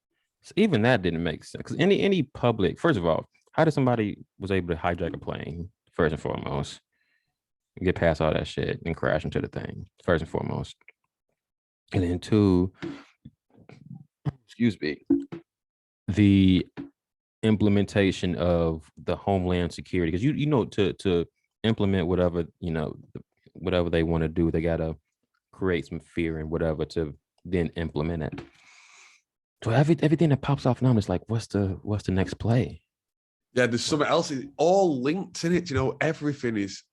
even that didn't make sense. Because any public, first of all, how did somebody was able to hijack a plane first and foremost? Get past all that shit and crash into the thing, first and foremost. And then two, excuse me, the implementation of the Homeland Security. Because to implement whatever, whatever they want to do, they gotta create some fear and whatever to then implement it. So everything that pops off now is like, what's the next play? Yeah, there's something else. It's all linked in it. Everything is.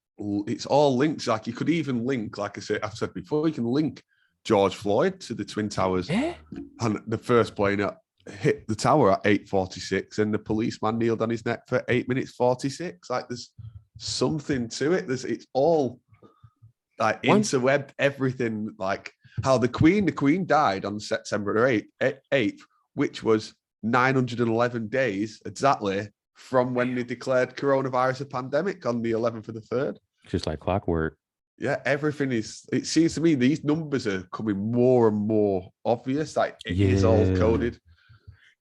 It's all linked. Like you could even link, like I've said before, you can link George Floyd to the Twin Towers. Yeah. And the first plane hit the tower at 8:46, and the policeman kneeled on his neck for 8 minutes 46. Like there's something to it. It's all like interwebbed, everything. Like how the Queen died on September 8th, which was 911 days exactly from when they declared coronavirus a pandemic on the 11th of the 3rd. Just like clockwork. Yeah, everything is, it seems to me these numbers are coming more and more obvious. Like it is all coded.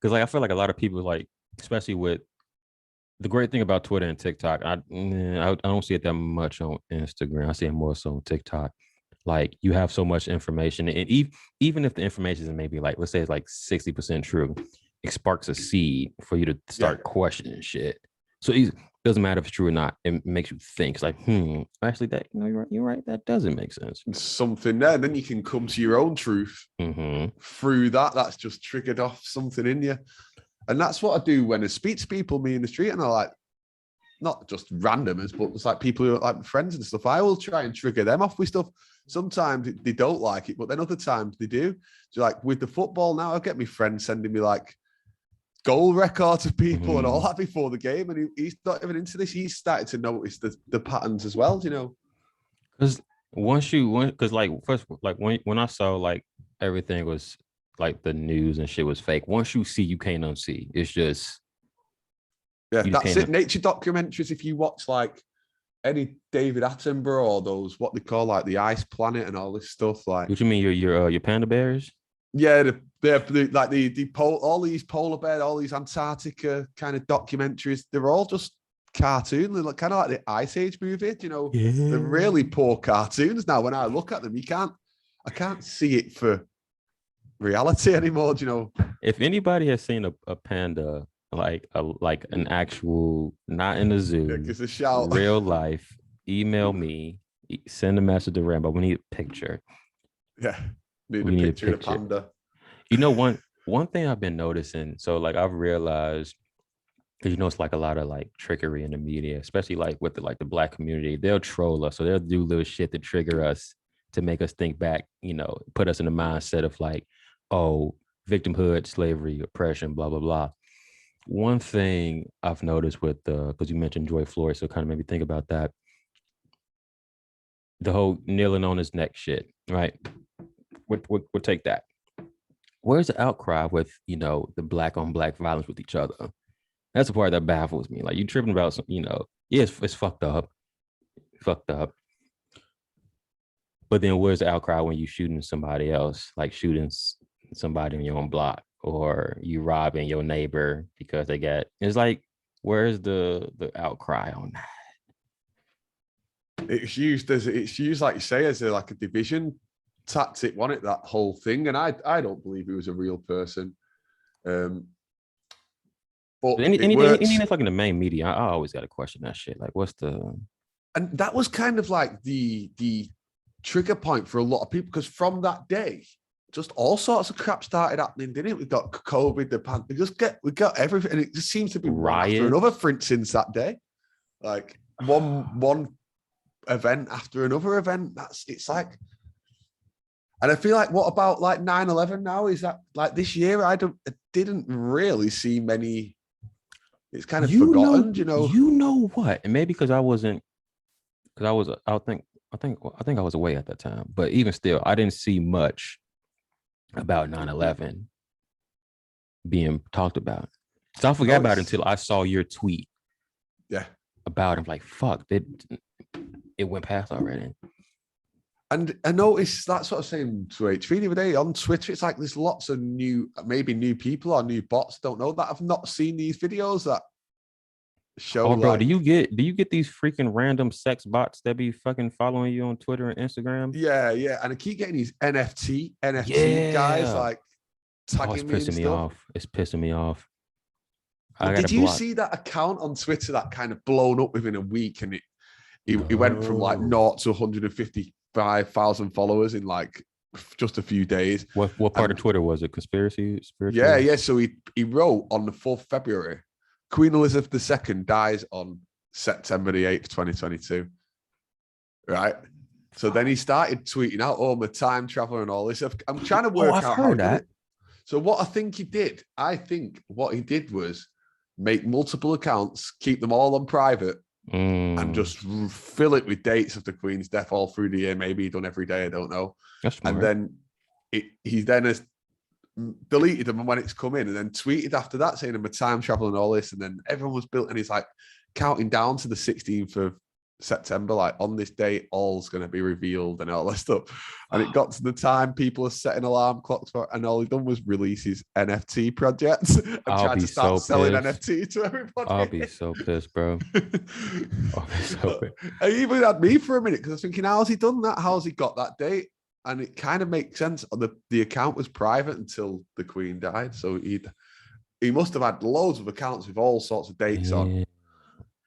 Because like I feel like a lot of people, like, especially with the great thing about Twitter and TikTok, I don't see it that much on Instagram. I see it more so on TikTok. Like you have so much information, and even if the information is maybe like, let's say it's like 60% true, it sparks a seed for you to start questioning shit. So it doesn't matter if it's true or not. It makes you think. It's like, actually, that you're right. That doesn't make sense. Something there, and then you can come to your own truth through that. That's just triggered off something in you, and that's what I do when I speak to people me in the street, and I like not just randomers, but it's like people who are like friends and stuff. I will try and trigger them off with stuff. Sometimes they don't like it, but then other times they do. So like with the football now, I get my friends sending me like goal records of people and all that before the game, and he's not even into this. He's started to notice the patterns as well, because when I saw like everything was like the news and shit was fake, once you see, you can't unsee. It's just that's it. Nature documentaries, if you watch like any David Attenborough or those what they call like the Ice Planet and all this stuff, like what you mean your panda bears? Yeah, all these polar bear, all these Antarctica kind of documentaries, they're all just cartoon. They're kind of like the Ice Age movie, They're really poor cartoons now. When I look at them, I can't see it for reality anymore, If anybody has seen a panda like an actual, not in the Zoom, Give us a shout. real life. Email me, send a message to Rambo. We need a picture. Yeah, need We a need a picture of the picture. panda. You know, one thing I've been noticing. So like I've realized, because you know it's like a lot of like trickery in the media, especially like with the black community. They'll troll us, so they'll do little shit to trigger us, to make us think back. You know, put us in the mindset of like, oh, victimhood, slavery, oppression, blah blah blah. One thing I've noticed with because you mentioned George Floyd, so it kind of made me think about that. The whole kneeling on his neck shit, right? We'll take that. Where's the outcry with, you know, the black on black violence with each other? That's the part that baffles me. Like, you tripping about some, you know, yeah, it's fucked up, fucked up. But then where's the outcry when you shooting somebody else, like shooting somebody in your own block, or you robbing your neighbor because they got? It's like, where's the outcry on that? It's used like you say as like a division tactic, wasn't it? That whole thing, and I don't believe he was a real person. But anything that's like in the main media, I always got to question that shit. Like, what's the? And that was kind of like the trigger point for a lot of people, because from that day, just all sorts of crap started happening, didn't it? We got COVID, the pandemic, we got everything, and it just seems to be one after another since that day. Like one event after another event. It's like, and I feel like, what about like 9/11 now? Is that like this year? I didn't really see many. It's kind of forgotten, you know. You know what? And maybe because I wasn't, because I think I was away at that time. But even still, I didn't see much about 9/11 being talked about. So I forgot about it until I saw your tweet. Yeah. About it. I'm like, fuck, it went past already. And I noticed that sort of saying to HV the other day on Twitter. It's like there's lots of new people or new bots, don't know, that have not seen these videos that show. Oh, bro, do you get these freaking random sex bots that be fucking following you on Twitter and Instagram? Yeah, and I keep getting these NFT guys like tagging me. It's pissing me off. It's pissing me off. Did you see that account on Twitter that kind of blown up within a week, and he went from like 0 to 155,000 followers in like just a few days? What part of Twitter was it? Conspiracy? Yeah. So he wrote on the 4th of February, Queen Elizabeth II dies on September the 8th, 2022. Right. So then he started tweeting out, "Oh, I'm a time traveler and all this." I'm trying to work out how he did it. So what I think what he did was make multiple accounts, keep them all on private, and just fill it with dates of the Queen's death all through the year. Maybe he done every day, I don't know. And then he then has deleted them when it's come in, and then tweeted after that saying I'm a time traveler and all this. And then everyone was built, and he's like counting down to the 16th of September, like on this date, all's going to be revealed and all that stuff. And it got to the time people are setting alarm clocks for, and all he done was release his NFT projects and try to start selling NFT to everybody. I'll be so pissed, bro. I'll be so pissed. I even had me for a minute, because I was thinking, how's he done that? How's he got that date? And it kind of makes sense. The account was private until the Queen died, so he must have had loads of accounts with all sorts of dates on.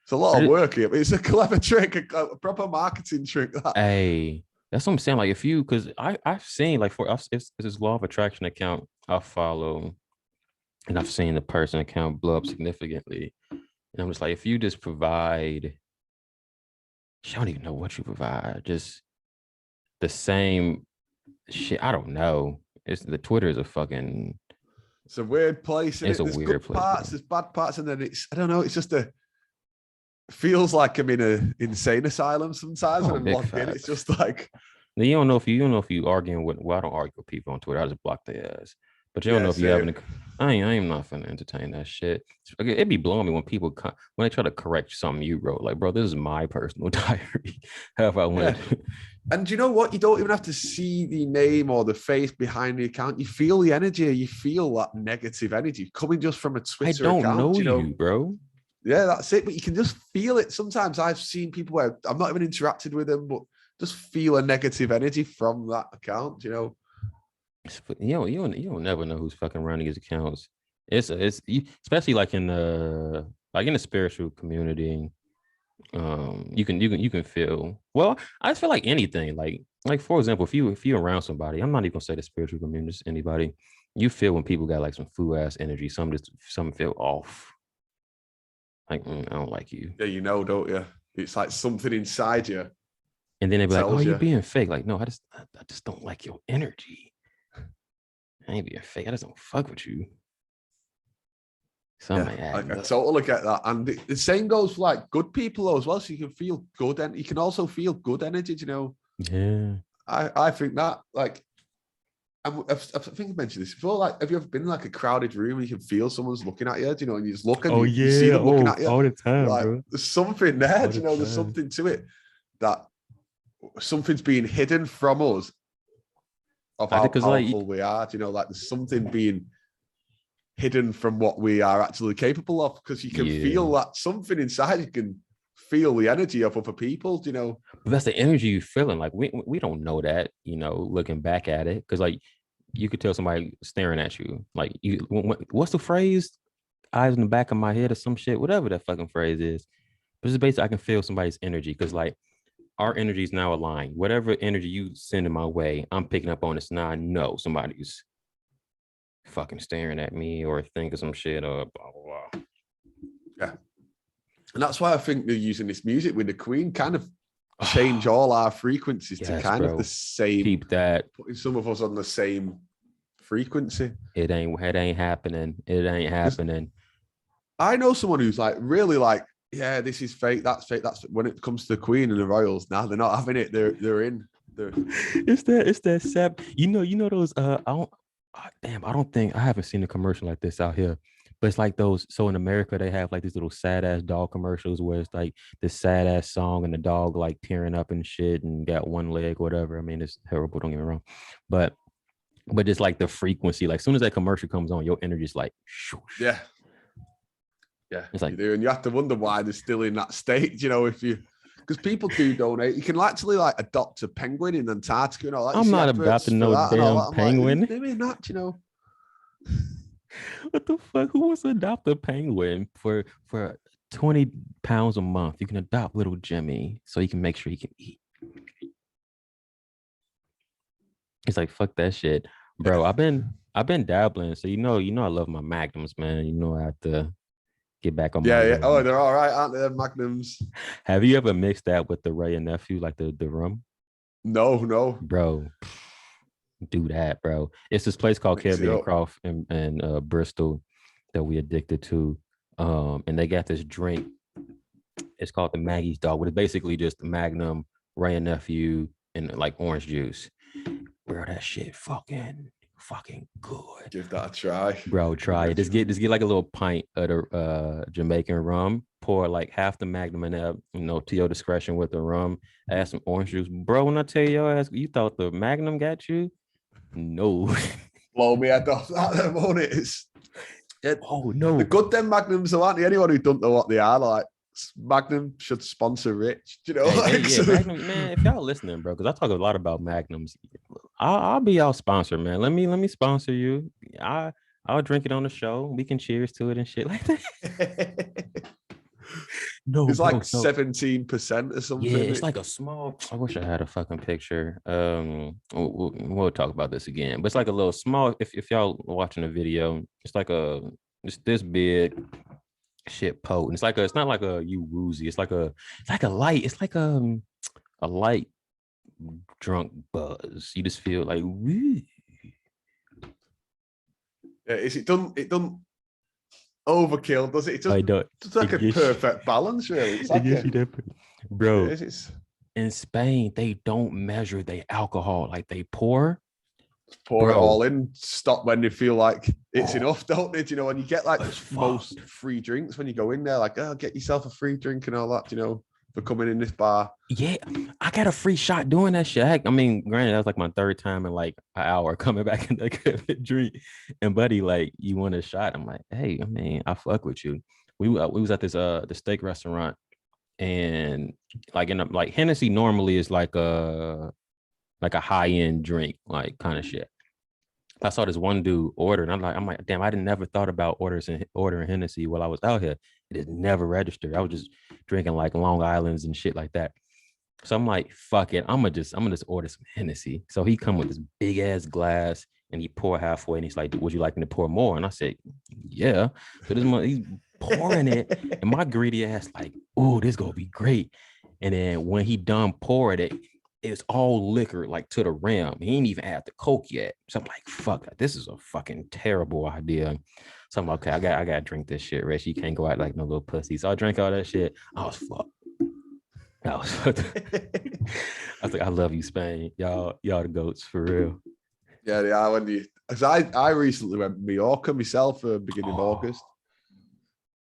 It's a lot of work here, but it's a clever trick, a proper marketing trick. Hey, that's what I'm saying. Like, if you, because I've seen, like, for us, it's this law of attraction account I follow, and I've seen the person account blow up significantly. And I'm just like, if you just provide, I don't even know what you provide, just the same shit. I don't know. The Twitter is a fucking. It's a weird place. It's a weird place. Parts, there's bad parts, and then I don't know. It's just feels like I'm in an insane asylum sometimes when I'm logged in. It's just like, you don't know if you arguing with. Well, I don't argue with people on Twitter. I just block their ass. But you don't know if you having. I am not finna entertain that shit. It'd be blowing me when people when they try to correct something you wrote. Like, bro, this is my personal diary. However I want. Yeah. And you know what? You don't even have to see the name or the face behind the account. You feel the energy. You feel that negative energy coming just from a Twitter account. I don't know you, bro. Yeah, that's it. But you can just feel it. Sometimes I've seen people where I've not even interacted with them, but just feel a negative energy from that account, you know. You'll never know who's fucking running his accounts. It's especially like in the spiritual community. You can feel, well, I just feel like anything, like for example, if you're around somebody, I'm not even gonna say the spiritual community, just anybody, you feel when people got like some fool ass energy, some feel off. Like, I don't like you. Yeah, don't you? It's like something inside you. And then they'd be like, oh, you're being fake. Like, no, I just don't like your energy. I ain't being fake. I just don't fuck with you. I totally get that. And the same goes for like good people as well. So you can feel good, and you can also feel good energy, Yeah. I think that, like, I think I mentioned this before. Like, have you ever been in like a crowded room and you can feel someone's looking at you? And you just look and you see them looking at you all the time, like, bro. There's something there. There's something to it, that something's being hidden from us of how powerful we are. Like there's something being hidden from what we are actually capable of, because you can feel that something inside. You can feel the energy of other people, But that's the energy you're feeling. Like we don't know that, looking back at it, because like you could tell somebody staring at you, like, what's the phrase, eyes in the back of my head or some shit, whatever that fucking phrase is. But it's basically, I can feel somebody's energy, because like our energy is now aligned. Whatever energy you send in my way, I'm picking up on this. Now I know somebody's fucking staring at me or thinking some shit or blah blah blah. Yeah. And that's why I think they're using this music with the Queen, kind of change all our frequencies to kind of the same. Keep that. Putting some of us on the same frequency. It ain't happening. It ain't happening. I know someone who's like really like, yeah, this is fake. That's fake. That's when it comes to the Queen and the royals. Now they're not having it. They're in. It's that sap. You know those. I don't think, I haven't seen a commercial like this out here. But it's like those. So in America, they have like these little sad ass dog commercials where it's like this sad ass song and the dog like tearing up and shit and got one leg, whatever. I mean, it's terrible. Don't get me wrong, but it's like the frequency. Like, as soon as that commercial comes on, your energy's like, shoosh. Yeah. It's like you do, and you have to wonder why they're still in that state. Because people do donate. You can actually like adopt a penguin in Antarctica and all that. I'm not adopting no damn penguin. Like, doing that, What the fuck? Who wants to adopt a penguin for 20 pounds a month? You can adopt little Jimmy so you can make sure he can eat. It's like, fuck that shit, bro. I've been dabbling, so I love my magnums, man. I have to get back on. Yeah. Oh, they're all right, aren't they? They're magnums. Have you ever mixed that with the Ray and Nephew, like the rum? No, bro. Do that, bro. It's this place called Caribbean Croft in Bristol that we addicted to, and they got this drink. It's called the Maggie's Dog, but it's basically just the Magnum, Ray and Nephew, and like orange juice. Bro, that shit fucking good. Give that a try, bro. Try it. Just get like a little pint of the Jamaican rum. Pour like half the Magnum in there, to your discretion with the rum. Add some orange juice, bro. When I tell your ass, you thought the Magnum got you? No. Blow me head off that moment. Oh no. The good them Magnums, aren't they? Anyone who don't know what they are, like, Magnum should sponsor Rich. Magnum, man. If y'all listening, bro, because I talk a lot about Magnums, I'll be y'all sponsor, man. Let me sponsor you. I'll drink it on the show. We can cheers to it and shit like that. No, it's like 17% or something. Yeah, it's like a small. I wish I had a fucking picture. We'll talk about this again, but it's like a little small. If y'all watching a video, it's like it's this big. Shit potent. It's not like a you woozy. It's like a light. It's like a light drunk buzz. You just feel like woo. Yeah, it don't overkill, does it? It's like a perfect balance, really. It's like bro. In Spain, they don't measure their alcohol. Like, they pour it all in, stop when they feel like it's enough, don't they? And you get like most free drinks when you go in there, like, oh, get yourself a free drink and all that, for coming in this bar. Yeah, I got a free shot doing that shit. I mean, granted, that was like my third time in like an hour coming back in the drink. And buddy, like, you want a shot? I'm like, hey, I mean, I fuck with you. We was at this the steak restaurant, and like Hennessy normally is like a high-end drink, like kind of shit. I saw this one dude order, and I'm like, damn, I didn't never thought about ordering Hennessy while I was out here. It is never registered. I was just drinking like Long Island's and shit like that. So I'm like, fuck it. I'm gonna just order some Hennessy. So he come with this big ass glass and he pour halfway and he's like, would you like me to pour more? And I said, yeah. So he's pouring it, and my greedy ass like, oh, this gonna be great. And then when he done poured it, it's all liquor like to the rim. He ain't even add the coke yet. So I'm like, fuck, this is a fucking terrible idea. So I'm like, okay, I gotta drink this shit, Rich. You can't go out like no little pussy. So I drank all that shit. I was fucked. I was like, I love you, Spain. Y'all the goats for real. Yeah, they are. I recently went to Mallorca myself for beginning of August.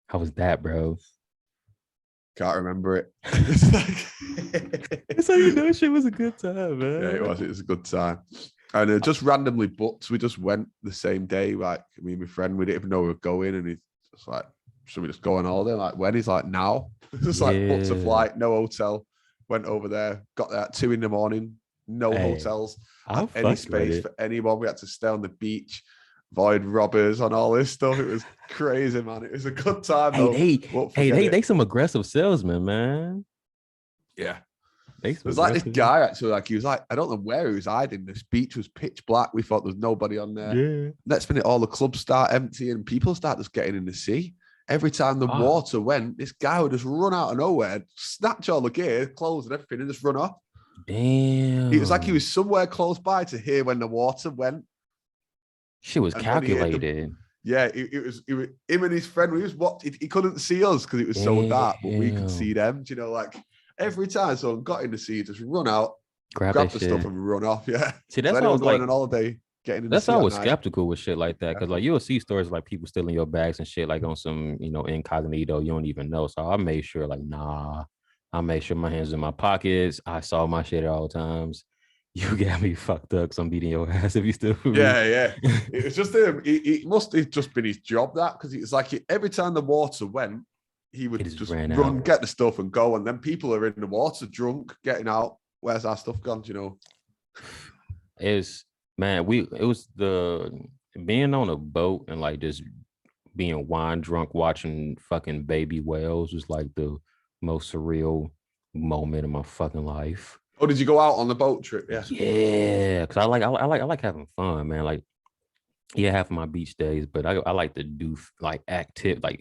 How was that, bro? Can't remember it. It's how you know shit was a good time, man. Yeah, it was. It was a good time. And just randomly booked. We just went the same day. Like me and my friend, we didn't even know we were going, and he's just like, "Should we just go on holiday?" Like when? He's like, "Now." Just like booked a flight, no hotel. Went over there, got there at 2 a.m. No hotels, any space for anyone. We had to stay on the beach, avoid robbers and all this stuff. It was crazy, man. It was a good time. They some aggressive salesmen, man. Yeah. It was like this guy actually, like he was like, I don't know where he was hiding. This beach was pitch black. We thought there was nobody on there. Yeah. Next minute, all the clubs start emptying and people start just getting in the sea. Every time the water went, this guy would just run out of nowhere, snatch all the gear, clothes and everything, and just run off. Damn. It was like he was somewhere close by to hear when the water went. She was calculated. It was him and his friend. He couldn't see us because it was so dark, but we could see them. Do you know, like every time someone got in the sea, just run out, grab the stuff and run off. Yeah. See, that's how I was going on holiday. That's why I was skeptical with shit like that, because like you'll see stories like people stealing your bags and shit like on some incognito you don't even know. So I made sure like I made sure my hands in my pockets. I saw my shit at all times. You got me fucked up. So I'm beating your ass if you still. Yeah. It was just him. It must have just been his job that, because it was like every time the water went, he would just run, get the stuff and go, and then people are in the water drunk, getting out. Where's our stuff gone? Do you know? It was the being on a boat and like just being wine drunk watching fucking baby whales was like the most surreal moment of my fucking life. Oh, did you go out on the boat trip? Yeah, because I like having fun, man. Like, yeah, half of my beach days, but I like to do like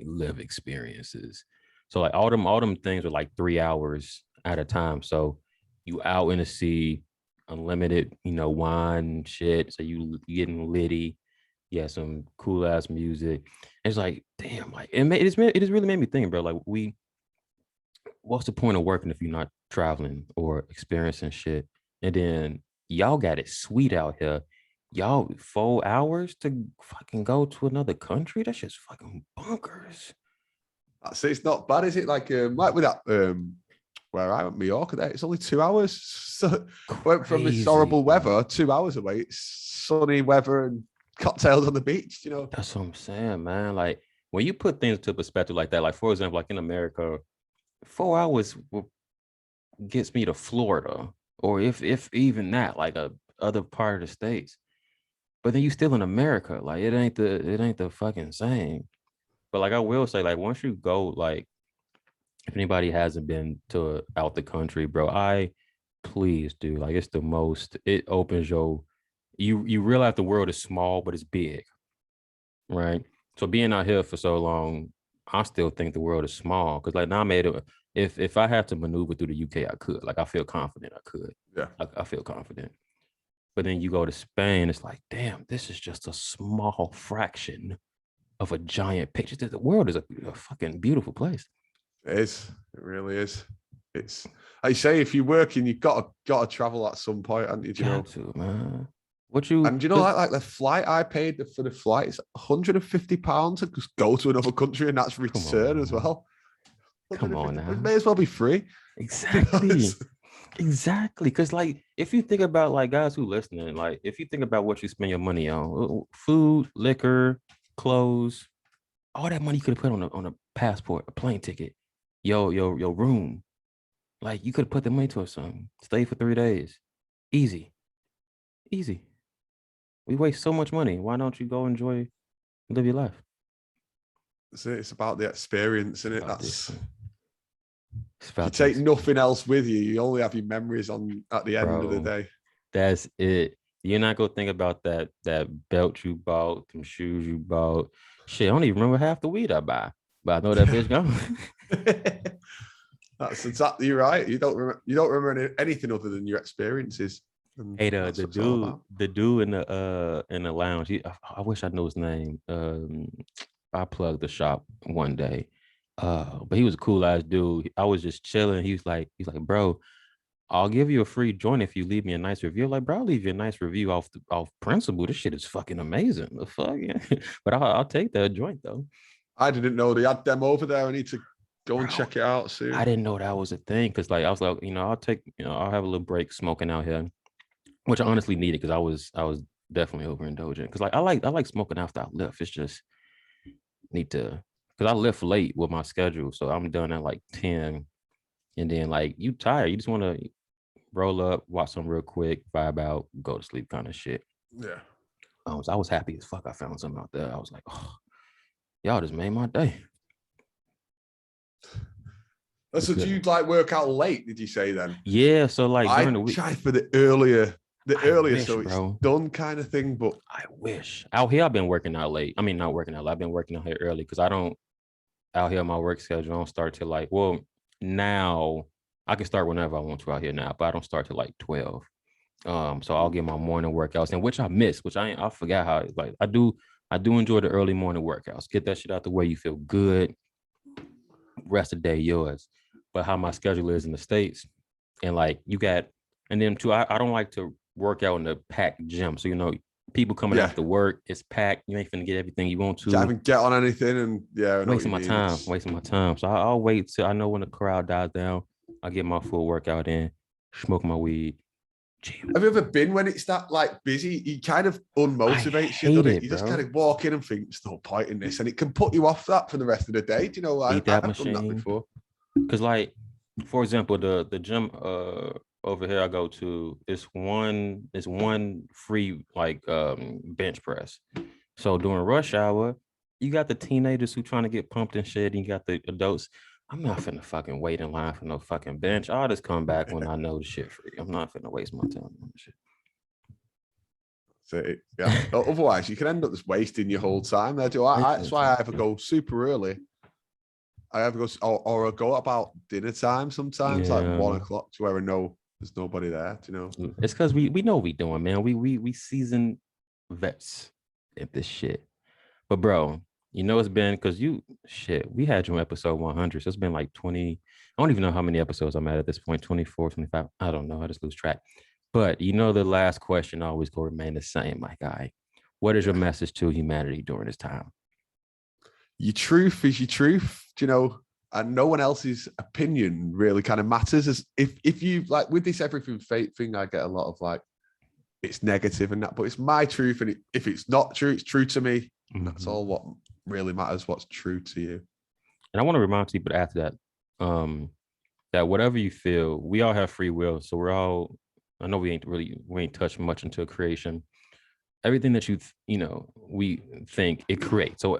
live experiences. So like all them things are like 3 hours at a time. So you out in the sea, unlimited, wine shit. So you getting litty. Yeah, some cool ass music. It's like, damn, like it just really made me think, bro. Like what's the point of working if you're not traveling or experiencing shit? And then y'all got it sweet out here. Y'all 4 hours to fucking go to another country? That's just fucking bonkers. So it's not bad, is it? Like with that where I went, Mallorca, there, it's only 2 hours. So went from this horrible weather 2 hours away. It's sunny weather and cocktails on the beach, That's what I'm saying, man. Like when you put things into perspective like that, like for example, like in America, 4 hours gets me to Florida, or if even that, like a other part of the states. But then you still in America, like it ain't the fucking same. But like I will say, like once you go, like if anybody hasn't been to out the country, bro, please do. Like it's the most. It opens you realize the world is small, but it's big, right? So being out here for so long, I still think the world is small because like now I made it. If I had to maneuver through the UK, I could. Like I feel confident I could. Yeah, I feel confident. But then you go to Spain, it's like, damn, this is just a small fraction of a giant picture. The world is a fucking beautiful place. It is. It really is. It's I say if you're working, you've got to travel at some point, haven't you? Got to, man. And like the flight I paid for the flight is £150 to just go to another country, and that's return as well. Come on now. It may as well be free. Exactly. Exactly. Because like if you think about like guys who listening, like if you think about what you spend your money on, food, liquor, clothes, all that money you could have put on a passport, a plane ticket, your room. Like you could have put the money towards something. Stay for 3 days. Easy. We waste so much money. Why don't you go enjoy, live your life? It's about the experience, isn't it? This, if you take nothing else with you, you only have your memories at the end of the day. That's it. You're not gonna think about that belt you bought, them shoes you bought. Shit, I don't even remember half the weed I buy, but I know that bitch gone. That's exactly right. You don't remember anything other than your experiences. Hey, the dude in the lounge. I wish I knew his name. I plugged the shop one day. But he was a cool ass dude. I was just chilling. He's like, bro, I'll give you a free joint if you leave me a nice review. Like, bro, I'll leave you a nice review off principle. This shit is fucking amazing. The fuck, yeah. But I'll take that joint though. I didn't know they had them over there. I need to go and check it out soon. I didn't know that was a thing because, like, I was like, I'll have a little break smoking out here, which I honestly needed because I was definitely overindulgent. Because, like, I like smoking after I lift. It's just need to, because I lift late with my schedule, so I'm done at like 10, and then like you tired, you just want to roll up, watch some real quick, vibe out, go to sleep, kind of shit. Yeah. So I was happy as fuck. I found something out there. I was like, oh, y'all just made my day. So do you like work out late? Did you say then? Yeah. So like during the week, try for the earlier, so it's done kind of thing. But I wish out here I've been working out late. I mean, not working out late. I've been working out here early because I don't out here my work schedule. I don't start till like, well, now I can start whenever I want to out here now, but I don't start till like 12. So I'll get my morning workouts, and which I miss, which I forgot how, like, I do enjoy the early morning workouts. Get that shit out the way, you feel good. Rest of the day yours. But how my schedule is in the States, and like you got, and then too, I don't like to work out in the packed gym. So people coming after work, it's packed. You ain't finna get everything you want to. You haven't get on anything, and wasting my time. So I'll wait till I know when the crowd dies down. I get my full workout in, smoke my weed. Have you ever been when it's that like busy? You kind of unmotivates you, doesn't it? You just kind of walk in and think, there's no point in this, and it can put you off that for the rest of the day. Do you know? I've done that before. Because, like, for example, the gym over here I go to, it's one free like bench press. So during rush hour, you got the teenagers who trying to get pumped and shit, and you got the adults. I'm not finna fucking wait in line for no fucking bench. I'll just come back when I know the shit free. I'm not finna waste my time on shit. So otherwise, you can end up just wasting your whole time. That's why I either go super early. I either go or I go about dinner time sometimes, like 1 o'clock, to where I know there's nobody there. Do you know? It's because we know what we doing, man. We seasoned vets at this shit. But bro, it's been because we had you on episode 100. So it's been like 20. I don't even know how many episodes I'm at this point, 24, 25. I don't know. I just lose track. But the last question always going to remain the same, my guy. What is your message to humanity during this time? Your truth is your truth, and no one else's opinion really kind of matters. As if you like with this everything fate thing, I get a lot of like, it's negative and that, but it's my truth. And if it's not true, it's true to me. Mm-hmm. That's all what really matters, what's true to you. And I want to remind people after that, that whatever you feel, we all have free will. So we're all, I know we ain't touched much into creation. Everything that we think, it creates. So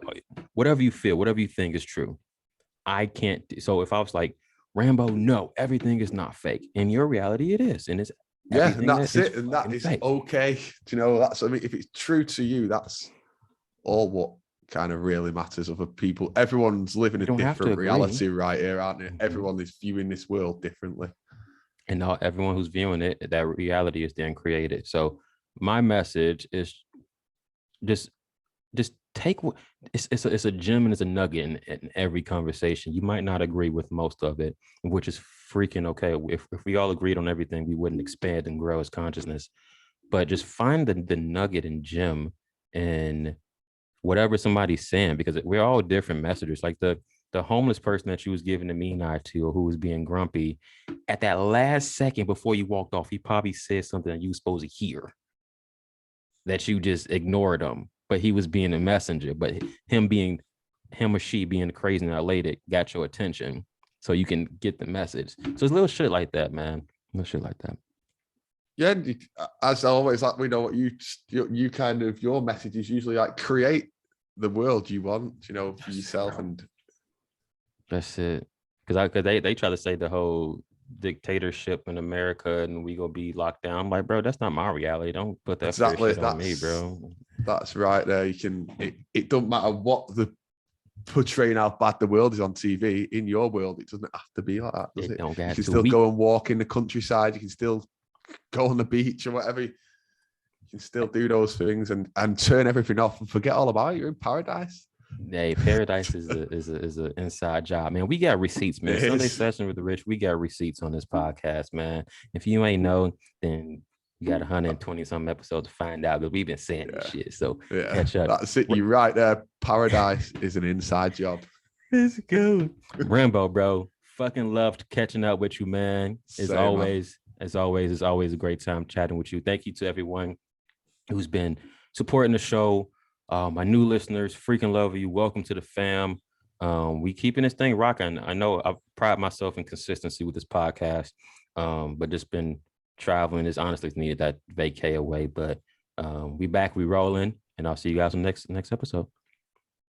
whatever you feel, whatever you think is true. I can't. So if I was like, Rambo, no, everything is not fake. In your reality, it is. And it's and that's it. And that is fake. Okay. That's, I mean, if it's true to you, that's all what kind of really matters. Other people, everyone's living a different reality right here, aren't they? Mm-hmm. Everyone is viewing this world differently. And now everyone who's viewing it, that reality is then created. So my message is just take what it's a gem and it's a nugget in every conversation. You might not agree with most of it, which is freaking okay. If we all agreed on everything, we wouldn't expand and grow as consciousness. But just find the nugget and gem in whatever somebody's saying, because we're all different messengers. Like the homeless person that you was giving the mean eye to, or who was being grumpy, at that last second before you walked off, he probably said something that you were supposed to hear, that you just ignored him, but he was being a messenger. But him or she being crazy and elated got your attention, so you can get the message. So it's little shit like that, man. Little shit like that. Yeah, as always, like we know what you kind of your message is usually like create the world you want, for yourself, and that's it. Because they try to say the whole dictatorship in America and we gonna be locked down. I'm like, bro, that's not my reality. Don't put that exactly shit on me, bro. That's right there. It doesn't matter what the portraying how bad the world is on TV. In your world, it doesn't have to be like that, does it? Don't you can still go and walk in the countryside. You can still go on the beach or whatever. You can still do those things and turn everything off and forget all about it. You're in paradise. Hey, paradise is a inside job, man. We got receipts, man. Sunday Session with the Rich. We got receipts on this podcast, man. If you ain't know, then you got 120 some episodes to find out, because we've been saying this shit. So catch up. That's it. You're right there. Paradise is an inside job. Let's go. Rambo, bro. Fucking loved catching up with you, man. As always, it's always a great time chatting with you. Thank you to everyone who's been supporting the show. My new listeners, freaking love you. Welcome to the fam. We keeping this thing rocking. I know I pride myself in consistency with this podcast, but just been traveling. It's honestly needed that vacay away, but we back, we rolling, and I'll see you guys on the next episode.